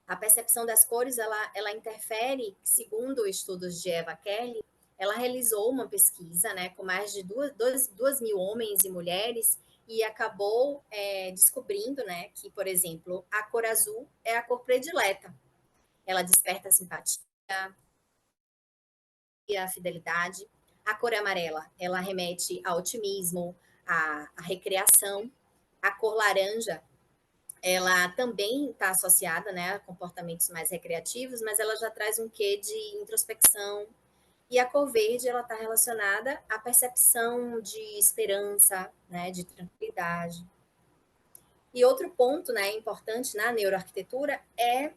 A percepção das cores, ela interfere, segundo estudos de Eva Kelly, ela realizou uma pesquisa, né, com mais de 2.000 homens e mulheres e acabou descobrindo, né, que, por exemplo, a cor azul é a cor predileta. Ela desperta simpatia, a fidelidade. A cor amarela, ela remete ao otimismo, à recreação. A cor laranja, ela também está associada, né, a comportamentos mais recreativos, mas ela já traz um quê de introspecção. E a cor verde, ela está relacionada à percepção de esperança, né, de tranquilidade. E outro ponto, né, importante na neuroarquitetura é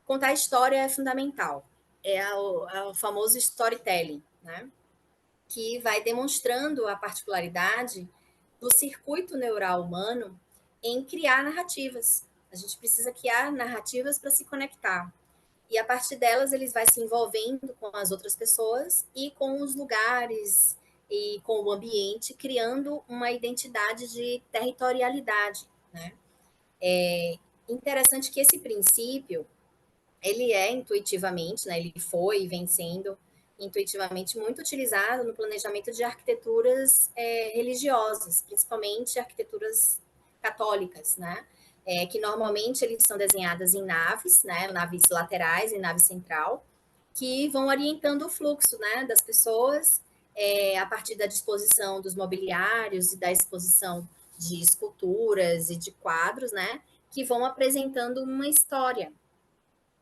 contar a história é fundamental. É o famoso storytelling, né? Que vai demonstrando a particularidade do circuito neural humano em criar narrativas. A gente precisa criar narrativas para se conectar. E, a partir delas, eles vai se envolvendo com as outras pessoas e com os lugares e com o ambiente, criando uma identidade de territorialidade, né? É interessante que esse princípio, ele é intuitivamente, né, ele foi e vem sendo intuitivamente muito utilizado no planejamento de arquiteturas religiosas, principalmente arquiteturas católicas, né, que normalmente eles são desenhadas em naves, né, naves laterais e nave central, que vão orientando o fluxo, né, das pessoas a partir da disposição dos mobiliários e da exposição de esculturas e de quadros, né, que vão apresentando uma história.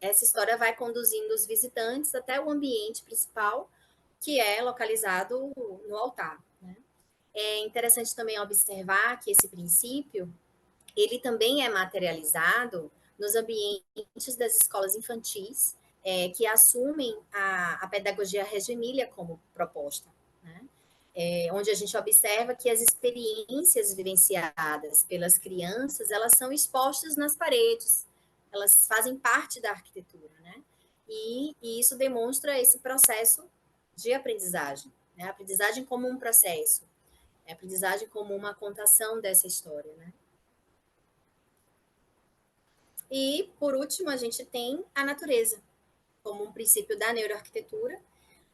Essa história vai conduzindo os visitantes até o ambiente principal, que é localizado no altar, né? É interessante também observar que esse princípio, ele também é materializado nos ambientes das escolas infantis, que assumem a pedagogia Reggio Emilia como proposta, né? Onde a gente observa que as experiências vivenciadas pelas crianças, elas são expostas nas paredes, elas fazem parte da arquitetura, né? E isso demonstra esse processo de aprendizagem, né? A aprendizagem como um processo, a aprendizagem como uma contação dessa história, né? E, por último, a gente tem a natureza, como um princípio da neuroarquitetura,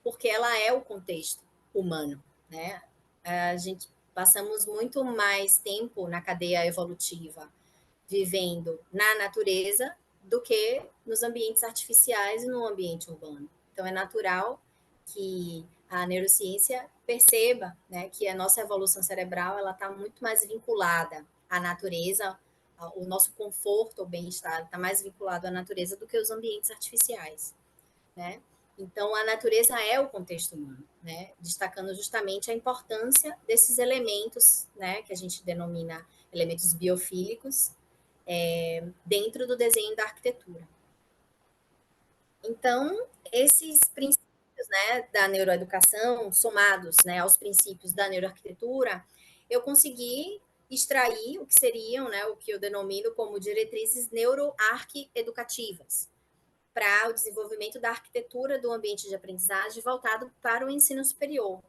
porque ela é o contexto humano, né? A gente passamos muito mais tempo na cadeia evolutiva vivendo na natureza do que nos ambientes artificiais e no ambiente urbano. Então é natural que a neurociência perceba, né, que a nossa evolução cerebral ela está muito mais vinculada à natureza, o nosso conforto, o bem-estar está mais vinculado à natureza do que os ambientes artificiais, né? Então, a natureza é o contexto humano, né? Destacando justamente a importância desses elementos, né, que a gente denomina elementos biofílicos, dentro do desenho da arquitetura. Então, esses princípios, né, da neuroeducação, somados, né, aos princípios da neuroarquitetura, eu consegui extrair o que seriam, né, o que eu denomino como diretrizes neuroarquieducativas, para o desenvolvimento da arquitetura do ambiente de aprendizagem voltado para o ensino superior.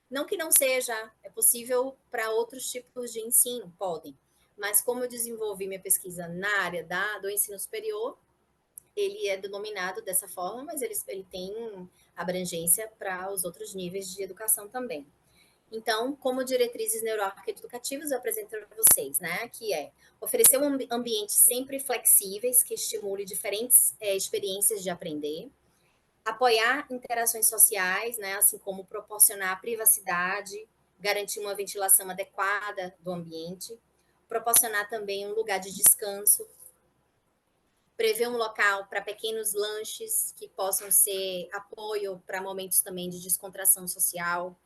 Não que não seja, é possível para outros tipos de ensino, podem. Mas como eu desenvolvi minha pesquisa na área do ensino superior, ele é denominado dessa forma, mas ele tem abrangência para os outros níveis de educação também. Então, como diretrizes neuroarquieducativas, eu apresento para vocês, né? Que é oferecer um ambiente sempre flexíveis, que estimule diferentes experiências de aprender, apoiar interações sociais, né? Assim como proporcionar privacidade, garantir uma ventilação adequada do ambiente, proporcionar também um lugar de descanso, prever um local para pequenos lanches que possam ser apoio para momentos também de descontração social,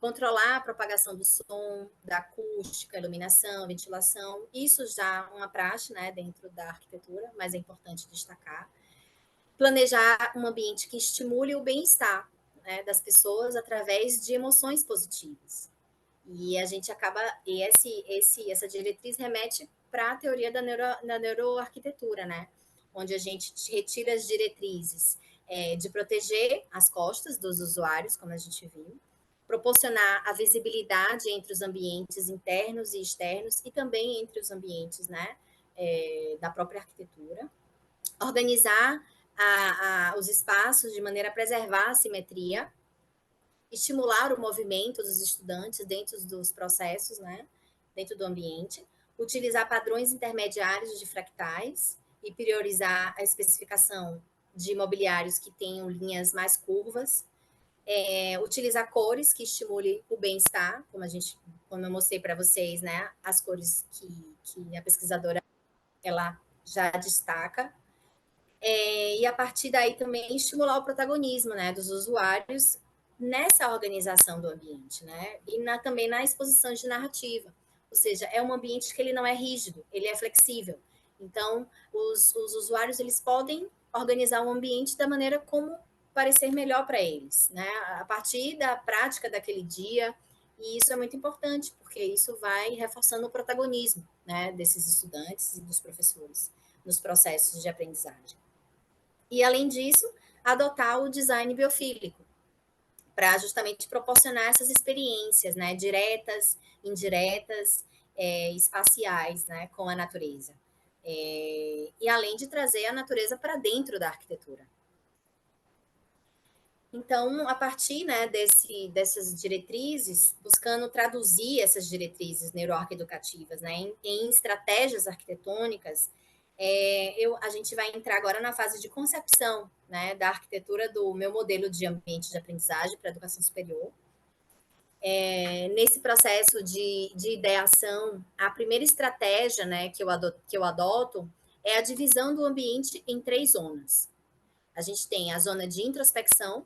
controlar a propagação do som, da acústica, iluminação, ventilação. Isso já é uma praxe, né, dentro da arquitetura, mas é importante destacar. Planejar um ambiente que estimule o bem-estar, né, das pessoas através de emoções positivas. E a gente acaba, essa diretriz remete para a teoria da neuroarquitetura, né? Onde a gente retira as diretrizes de proteger as costas dos usuários, como a gente viu, proporcionar a visibilidade entre os ambientes internos e externos e também entre os ambientes, né, da própria arquitetura, organizar os espaços de maneira a preservar a simetria, estimular o movimento dos estudantes dentro dos processos, né, dentro do ambiente, utilizar padrões intermediários de fractais e priorizar a especificação de mobiliários que tenham linhas mais curvas, utilizar cores que estimulem o bem-estar, como eu mostrei para vocês, né, as cores que a pesquisadora ela já destaca, e a partir daí também estimular o protagonismo, né, dos usuários nessa organização do ambiente, né, e também na exposição de narrativa, ou seja, é um ambiente que ele não é rígido, ele é flexível. Então, os usuários eles podem organizar o ambiente da maneira como parecer melhor para eles, né, a partir da prática daquele dia. E isso é muito importante, porque isso vai reforçando o protagonismo, né, desses estudantes e dos professores nos processos de aprendizagem. E, além disso, adotar o design biofílico, para justamente proporcionar essas experiências, né, diretas, indiretas, espaciais, né, com a natureza. E além de trazer a natureza para dentro da arquitetura. Então, a partir, né, dessas diretrizes, buscando traduzir essas diretrizes neuroarquieducativas, né, em estratégias arquitetônicas, a gente vai entrar agora na fase de concepção, né, da arquitetura do meu modelo de ambiente de aprendizagem para a educação superior. Nesse processo de ideação, a primeira estratégia, né, que eu adoto é a divisão do ambiente em 3 zonas. A gente tem a zona de introspecção,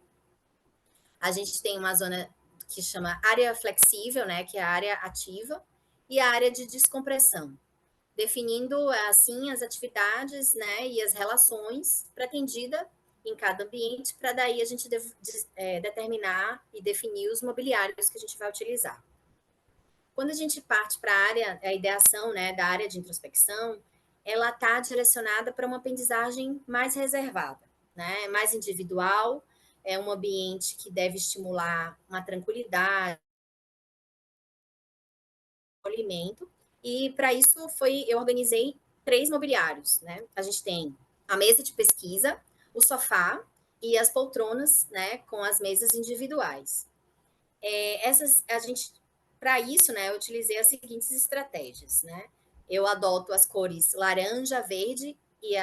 a gente tem uma zona que chama área flexível, né, que é a área ativa, e a área de descompressão, definindo assim as atividades, né, e as relações pretendida em cada ambiente, para daí a gente determinar e definir os mobiliários que a gente vai utilizar. Quando a gente parte para a ideação, né, da área de introspecção, ela está direcionada para uma aprendizagem mais reservada, né, mais individual, é um ambiente que deve estimular uma tranquilidade, acolhimento, e para isso eu organizei 3 mobiliários, né? A gente tem a mesa de pesquisa, o sofá e as poltronas, né, com as mesas individuais. Essas a gente para isso, né, eu utilizei as seguintes estratégias, né? Eu adoto as cores laranja, verde e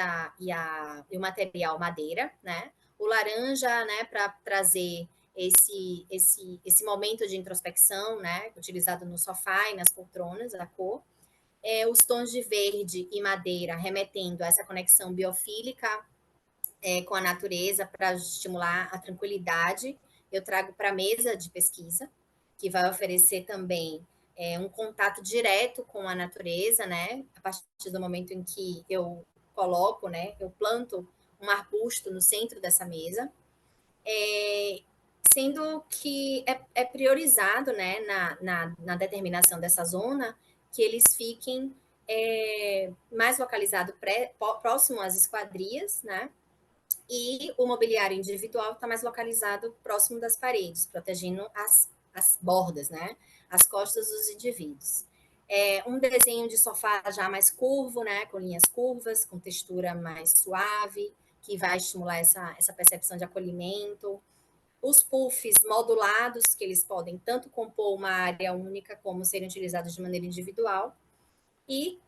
o material madeira, né? O laranja, né, para trazer esse momento de introspecção, né, utilizado no sofá e nas poltronas, a cor. Os tons de verde e madeira remetendo a essa conexão biofílica com a natureza para estimular a tranquilidade. Eu trago para a mesa de pesquisa, que vai oferecer também um contato direto com a natureza, né? A partir do momento em que eu coloco, né? Eu planto um arbusto no centro dessa mesa, sendo que é priorizado, né, na determinação dessa zona, que eles fiquem mais localizados próximo às esquadrias, né? E o mobiliário individual está mais localizado próximo das paredes, protegendo as bordas, né? As costas dos indivíduos. Um desenho de sofá já mais curvo, né? Com linhas curvas, com textura mais suave, que vai estimular essa percepção de acolhimento. Os puffs modulados, que eles podem tanto compor uma área única, como serem utilizados de maneira individual. E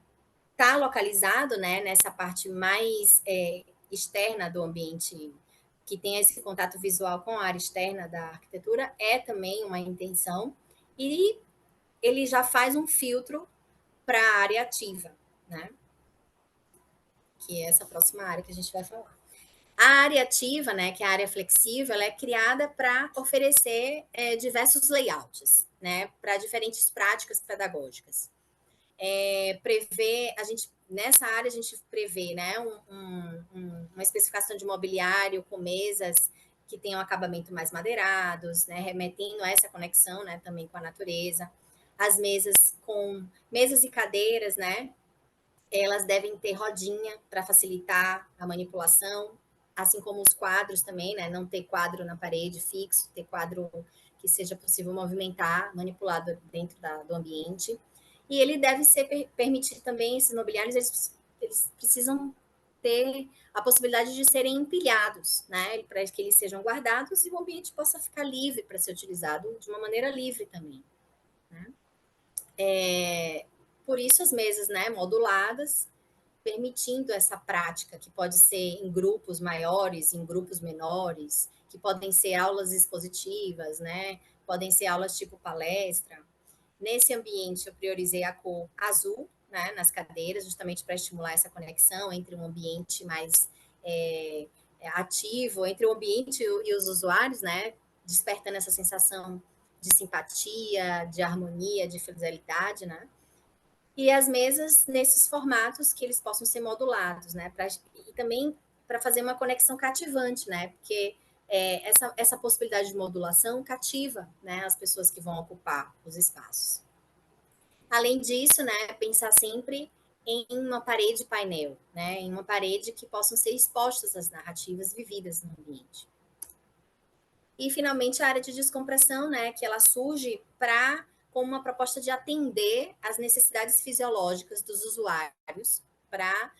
está localizado, né, nessa parte mais externa do ambiente, que tem esse contato visual com a área externa da arquitetura, é também uma intenção, e ele já faz um filtro para a área ativa, né? Que é essa próxima área que a gente vai falar. A área ativa, né, que é a área flexível, ela é criada para oferecer diversos layouts, né, para diferentes práticas pedagógicas. Nessa área a gente prevê, né, uma especificação de mobiliário com mesas que tenham acabamento mais madeirados, né, remetendo a essa conexão, né, também com a natureza. As mesas e cadeiras, né, elas devem ter rodinha para facilitar a manipulação, assim como os quadros também, né, não ter quadro na parede fixo, ter quadro que seja possível movimentar, manipulado dentro do ambiente. E ele deve ser permitido também, esses mobiliários, eles precisam ter a possibilidade de serem empilhados, né, para que eles sejam guardados e o ambiente possa ficar livre para ser utilizado de uma maneira livre também, né? Por isso as mesas, né, moduladas, permitindo essa prática, que pode ser em grupos maiores, em grupos menores, que podem ser aulas expositivas, né? Podem ser aulas tipo palestra. Nesse ambiente, eu priorizei a cor azul, né, nas cadeiras, justamente para estimular essa conexão entre um ambiente mais ativo, entre o ambiente e os usuários, né, despertando essa sensação de simpatia, de harmonia, de fidelidade, né? E as mesas nesses formatos que eles possam ser modulados, né? E também para fazer uma conexão cativante, né? Porque essa possibilidade de modulação cativa, né, as pessoas que vão ocupar os espaços. Além disso, né, pensar sempre em uma parede painel, né? Em uma parede que possam ser expostas as narrativas vividas no ambiente. E, finalmente, a área de descompressão, né, que ela surge como uma proposta de atender às necessidades fisiológicas dos usuários para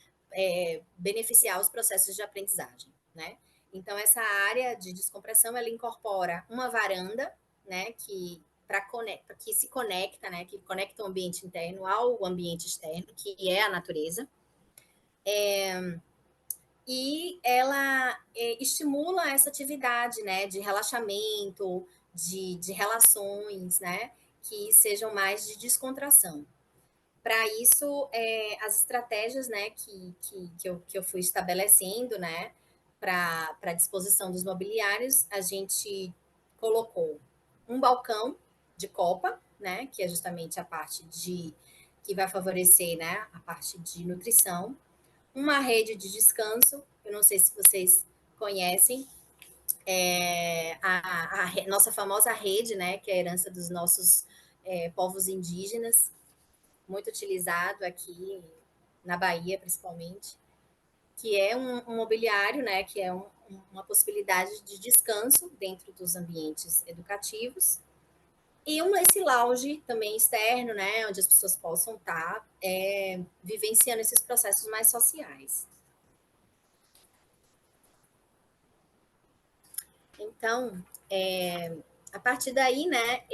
beneficiar os processos de aprendizagem, né? Então, essa área de descompressão, ela incorpora uma varanda, né, que se conecta, né, que conecta o ambiente interno ao ambiente externo, que é a natureza. E ela estimula essa atividade, né, de relaxamento, de relações, né, que sejam mais de descontração. Para isso, as estratégias, né, que eu fui estabelecendo, né, para a disposição dos mobiliários, a gente colocou um balcão de copa, né, que é justamente a parte de que vai favorecer, né, a parte de nutrição, uma rede de descanso. Eu não sei se vocês conhecem a nossa famosa rede, né, que é a herança dos nossos povos indígenas, muito utilizado aqui na Bahia, principalmente, que é um mobiliário, né, que é uma possibilidade de descanso dentro dos ambientes educativos. E esse lounge também externo, né, onde as pessoas possam estar vivenciando esses processos mais sociais. Então, a partir daí, né,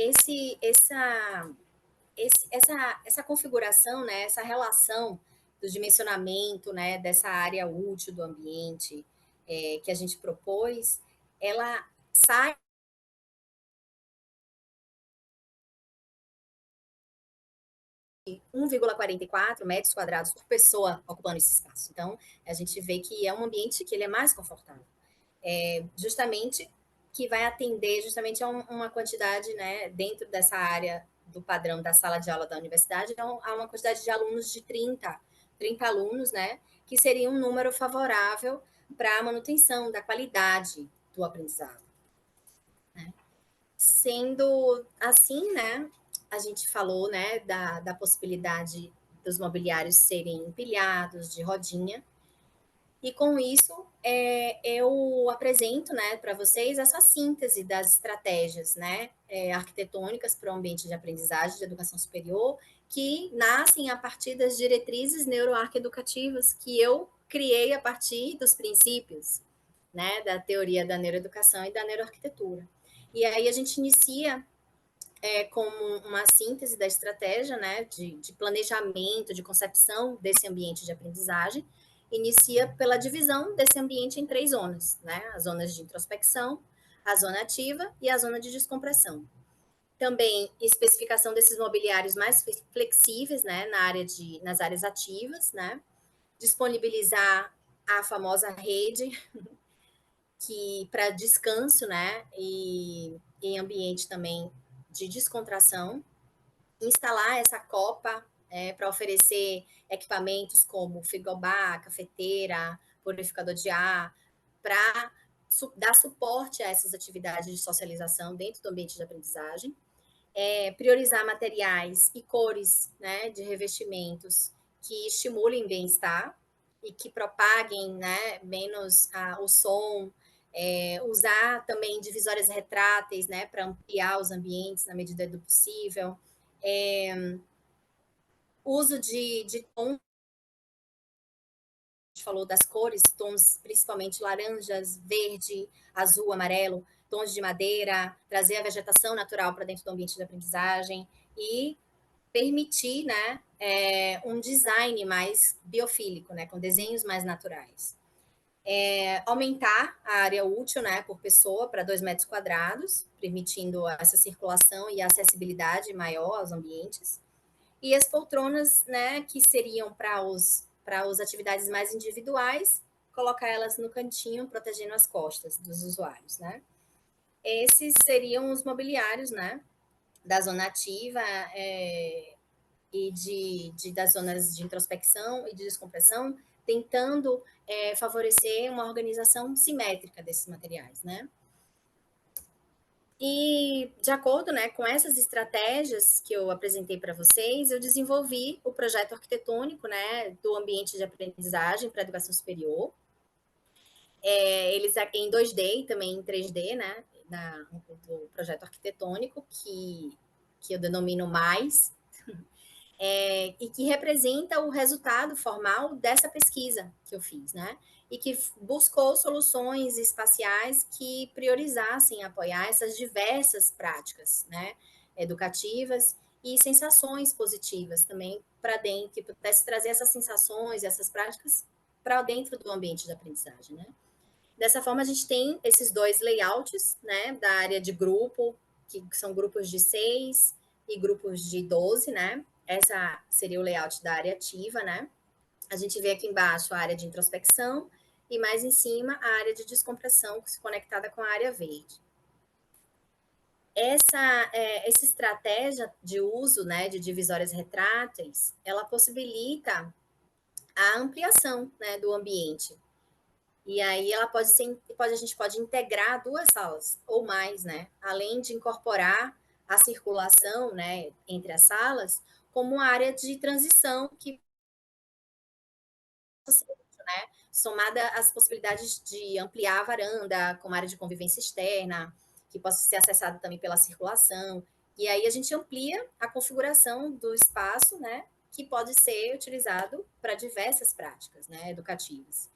essa configuração, né, essa relação do dimensionamento, né, dessa área útil do ambiente que a gente propôs, ela sai 1,44 metros quadrados por pessoa ocupando esse espaço. Então, a gente vê que é um ambiente que ele é mais confortável. Justamente que vai atender justamente a uma quantidade, né, dentro dessa área do padrão da sala de aula da universidade, então, há uma quantidade de alunos de 30 alunos, né, que seria um número favorável para a manutenção da qualidade do aprendizado. Né? Sendo assim, né, a gente falou, né, da possibilidade dos mobiliários serem empilhados de rodinha, e com isso, eu apresento, né, para vocês essa síntese das estratégias, né, arquitetônicas para o ambiente de aprendizagem de educação superior, que nascem a partir das diretrizes neuroarqueeducativas que eu criei a partir dos princípios, né, da teoria da neuroeducação e da neuroarquitetura. E aí a gente inicia como uma síntese da estratégia, né, de planejamento, de concepção desse ambiente de aprendizagem, inicia pela divisão desse ambiente em 3 zonas, né, as zonas de introspecção, a zona ativa e a zona de descompressão. Também especificação desses mobiliários mais flexíveis, né, nas áreas ativas, né, disponibilizar a famosa rede que para descanso, né, e em ambiente também de descontração, instalar essa copa para oferecer equipamentos como frigobar, cafeteira, purificador de ar, para dar suporte a essas atividades de socialização dentro do ambiente de aprendizagem. Priorizar materiais e cores, né, de revestimentos que estimulem bem-estar e que propaguem, né, menos o som. Usar também divisórias retráteis, né, para ampliar os ambientes na medida do possível. Uso de tons, a gente falou das cores, tons principalmente laranjas, verde, azul, amarelo, tons de madeira, trazer a vegetação natural para dentro do ambiente de aprendizagem e permitir, né, um design mais biofílico, né, com desenhos mais naturais. Aumentar a área útil, né, por pessoa para 2 metros quadrados, permitindo essa circulação e acessibilidade maior aos ambientes. E as poltronas, né, que seriam para as atividades mais individuais, colocar elas no cantinho, protegendo as costas dos usuários, né? Esses seriam os mobiliários, né, da zona ativa e das zonas de introspecção e de descompressão, tentando favorecer uma organização simétrica desses materiais, né? E, de acordo, né, com essas estratégias que eu apresentei para vocês, eu desenvolvi o projeto arquitetônico, né, do ambiente de aprendizagem para a educação superior. Eles em 2D e também em 3D, né, do projeto arquitetônico, que eu denomino mais, e que representa o resultado formal dessa pesquisa que eu fiz, né? E que buscou soluções espaciais que priorizassem apoiar essas diversas práticas, né, educativas e sensações positivas também para dentro, que pudesse trazer essas sensações, essas práticas para dentro do ambiente de aprendizagem, né? Dessa forma, a gente tem esses 2 layouts, né, da área de grupo, que são grupos de 6 e grupos de 12, né? Essa seria o layout da área ativa, né? A gente vê aqui embaixo a área de introspecção e mais em cima a área de descompressão conectada com a área verde. essa estratégia de uso, né, de divisórias retráteis, ela possibilita a ampliação, né, do ambiente. E aí ela a gente pode integrar duas salas ou mais, né? Além de incorporar a circulação, né, entre as salas, como uma área de transição que, né, somada às possibilidades de ampliar a varanda como área de convivência externa, que possa ser acessada também pela circulação. E aí a gente amplia a configuração do espaço, né, que pode ser utilizado para diversas práticas, né, educativas.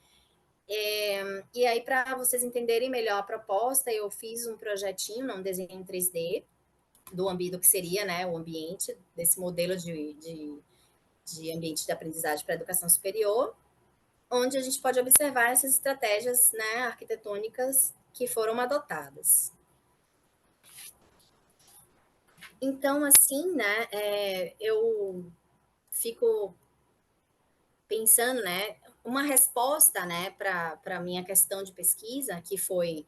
E aí, para vocês entenderem melhor a proposta, eu fiz um projetinho, um desenho em 3D, do que seria, né, o ambiente, desse modelo de ambiente de aprendizagem para a educação superior, onde a gente pode observar essas estratégias, né, arquitetônicas que foram adotadas. Então, assim, né, eu fico pensando, né, uma resposta, né, para a minha questão de pesquisa, que foi,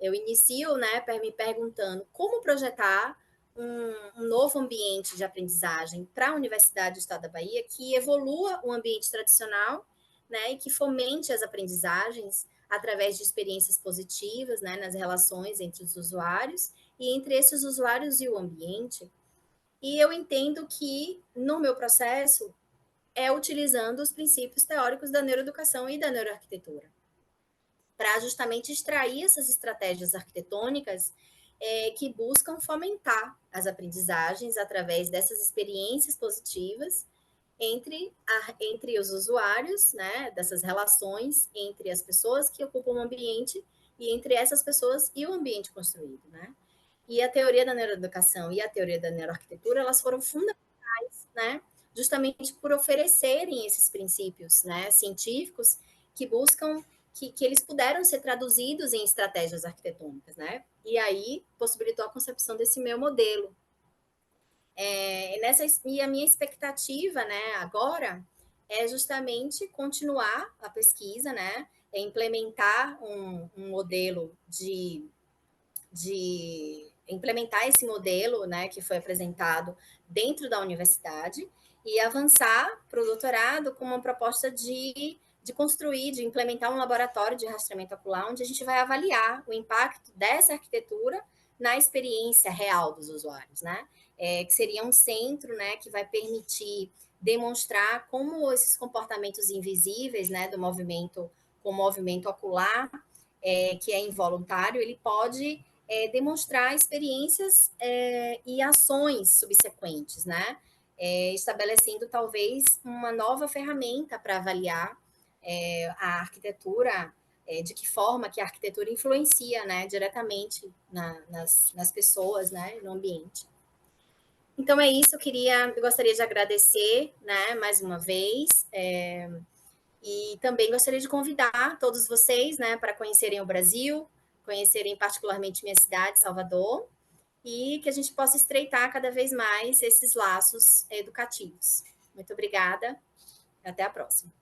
eu inicio, né, me perguntando como projetar um novo ambiente de aprendizagem para a Universidade do Estado da Bahia que evolua o ambiente tradicional, né, e que fomente as aprendizagens através de experiências positivas, né, nas relações entre os usuários e entre esses usuários e o ambiente. E eu entendo que, no meu processo, é utilizando os princípios teóricos da neuroeducação e da neuroarquitetura, para justamente extrair essas estratégias arquitetônicas que buscam fomentar as aprendizagens através dessas experiências positivas entre os usuários, né, dessas relações entre as pessoas que ocupam o ambiente e entre essas pessoas e o ambiente construído, né? E a teoria da neuroeducação e a teoria da neuroarquitetura, elas foram fundamentais, né, justamente por oferecerem esses princípios, né, científicos que buscam que eles puderam ser traduzidos em estratégias arquitetônicas, né? E aí possibilitou a concepção desse meu modelo. E a minha expectativa, né, agora é justamente continuar a pesquisa, né, implementar um modelo de implementar esse modelo, né, que foi apresentado dentro da universidade e avançar para o doutorado com uma proposta de construir, de implementar um laboratório de rastreamento ocular, onde a gente vai avaliar o impacto dessa arquitetura na experiência real dos usuários, né? Que seria um centro, né, que vai permitir demonstrar como esses comportamentos invisíveis, né, do movimento, com o movimento ocular, que é involuntário, ele pode demonstrar experiências e ações subsequentes, né? Estabelecendo talvez uma nova ferramenta para avaliar a arquitetura, de que forma que a arquitetura influencia, né, diretamente nas pessoas, né, no ambiente. Então é isso, eu gostaria de agradecer, né, mais uma vez, e também gostaria de convidar todos vocês, né, para conhecerem o Brasil, conhecerem particularmente minha cidade, Salvador, e que a gente possa estreitar cada vez mais esses laços educativos. Muito obrigada, até a próxima.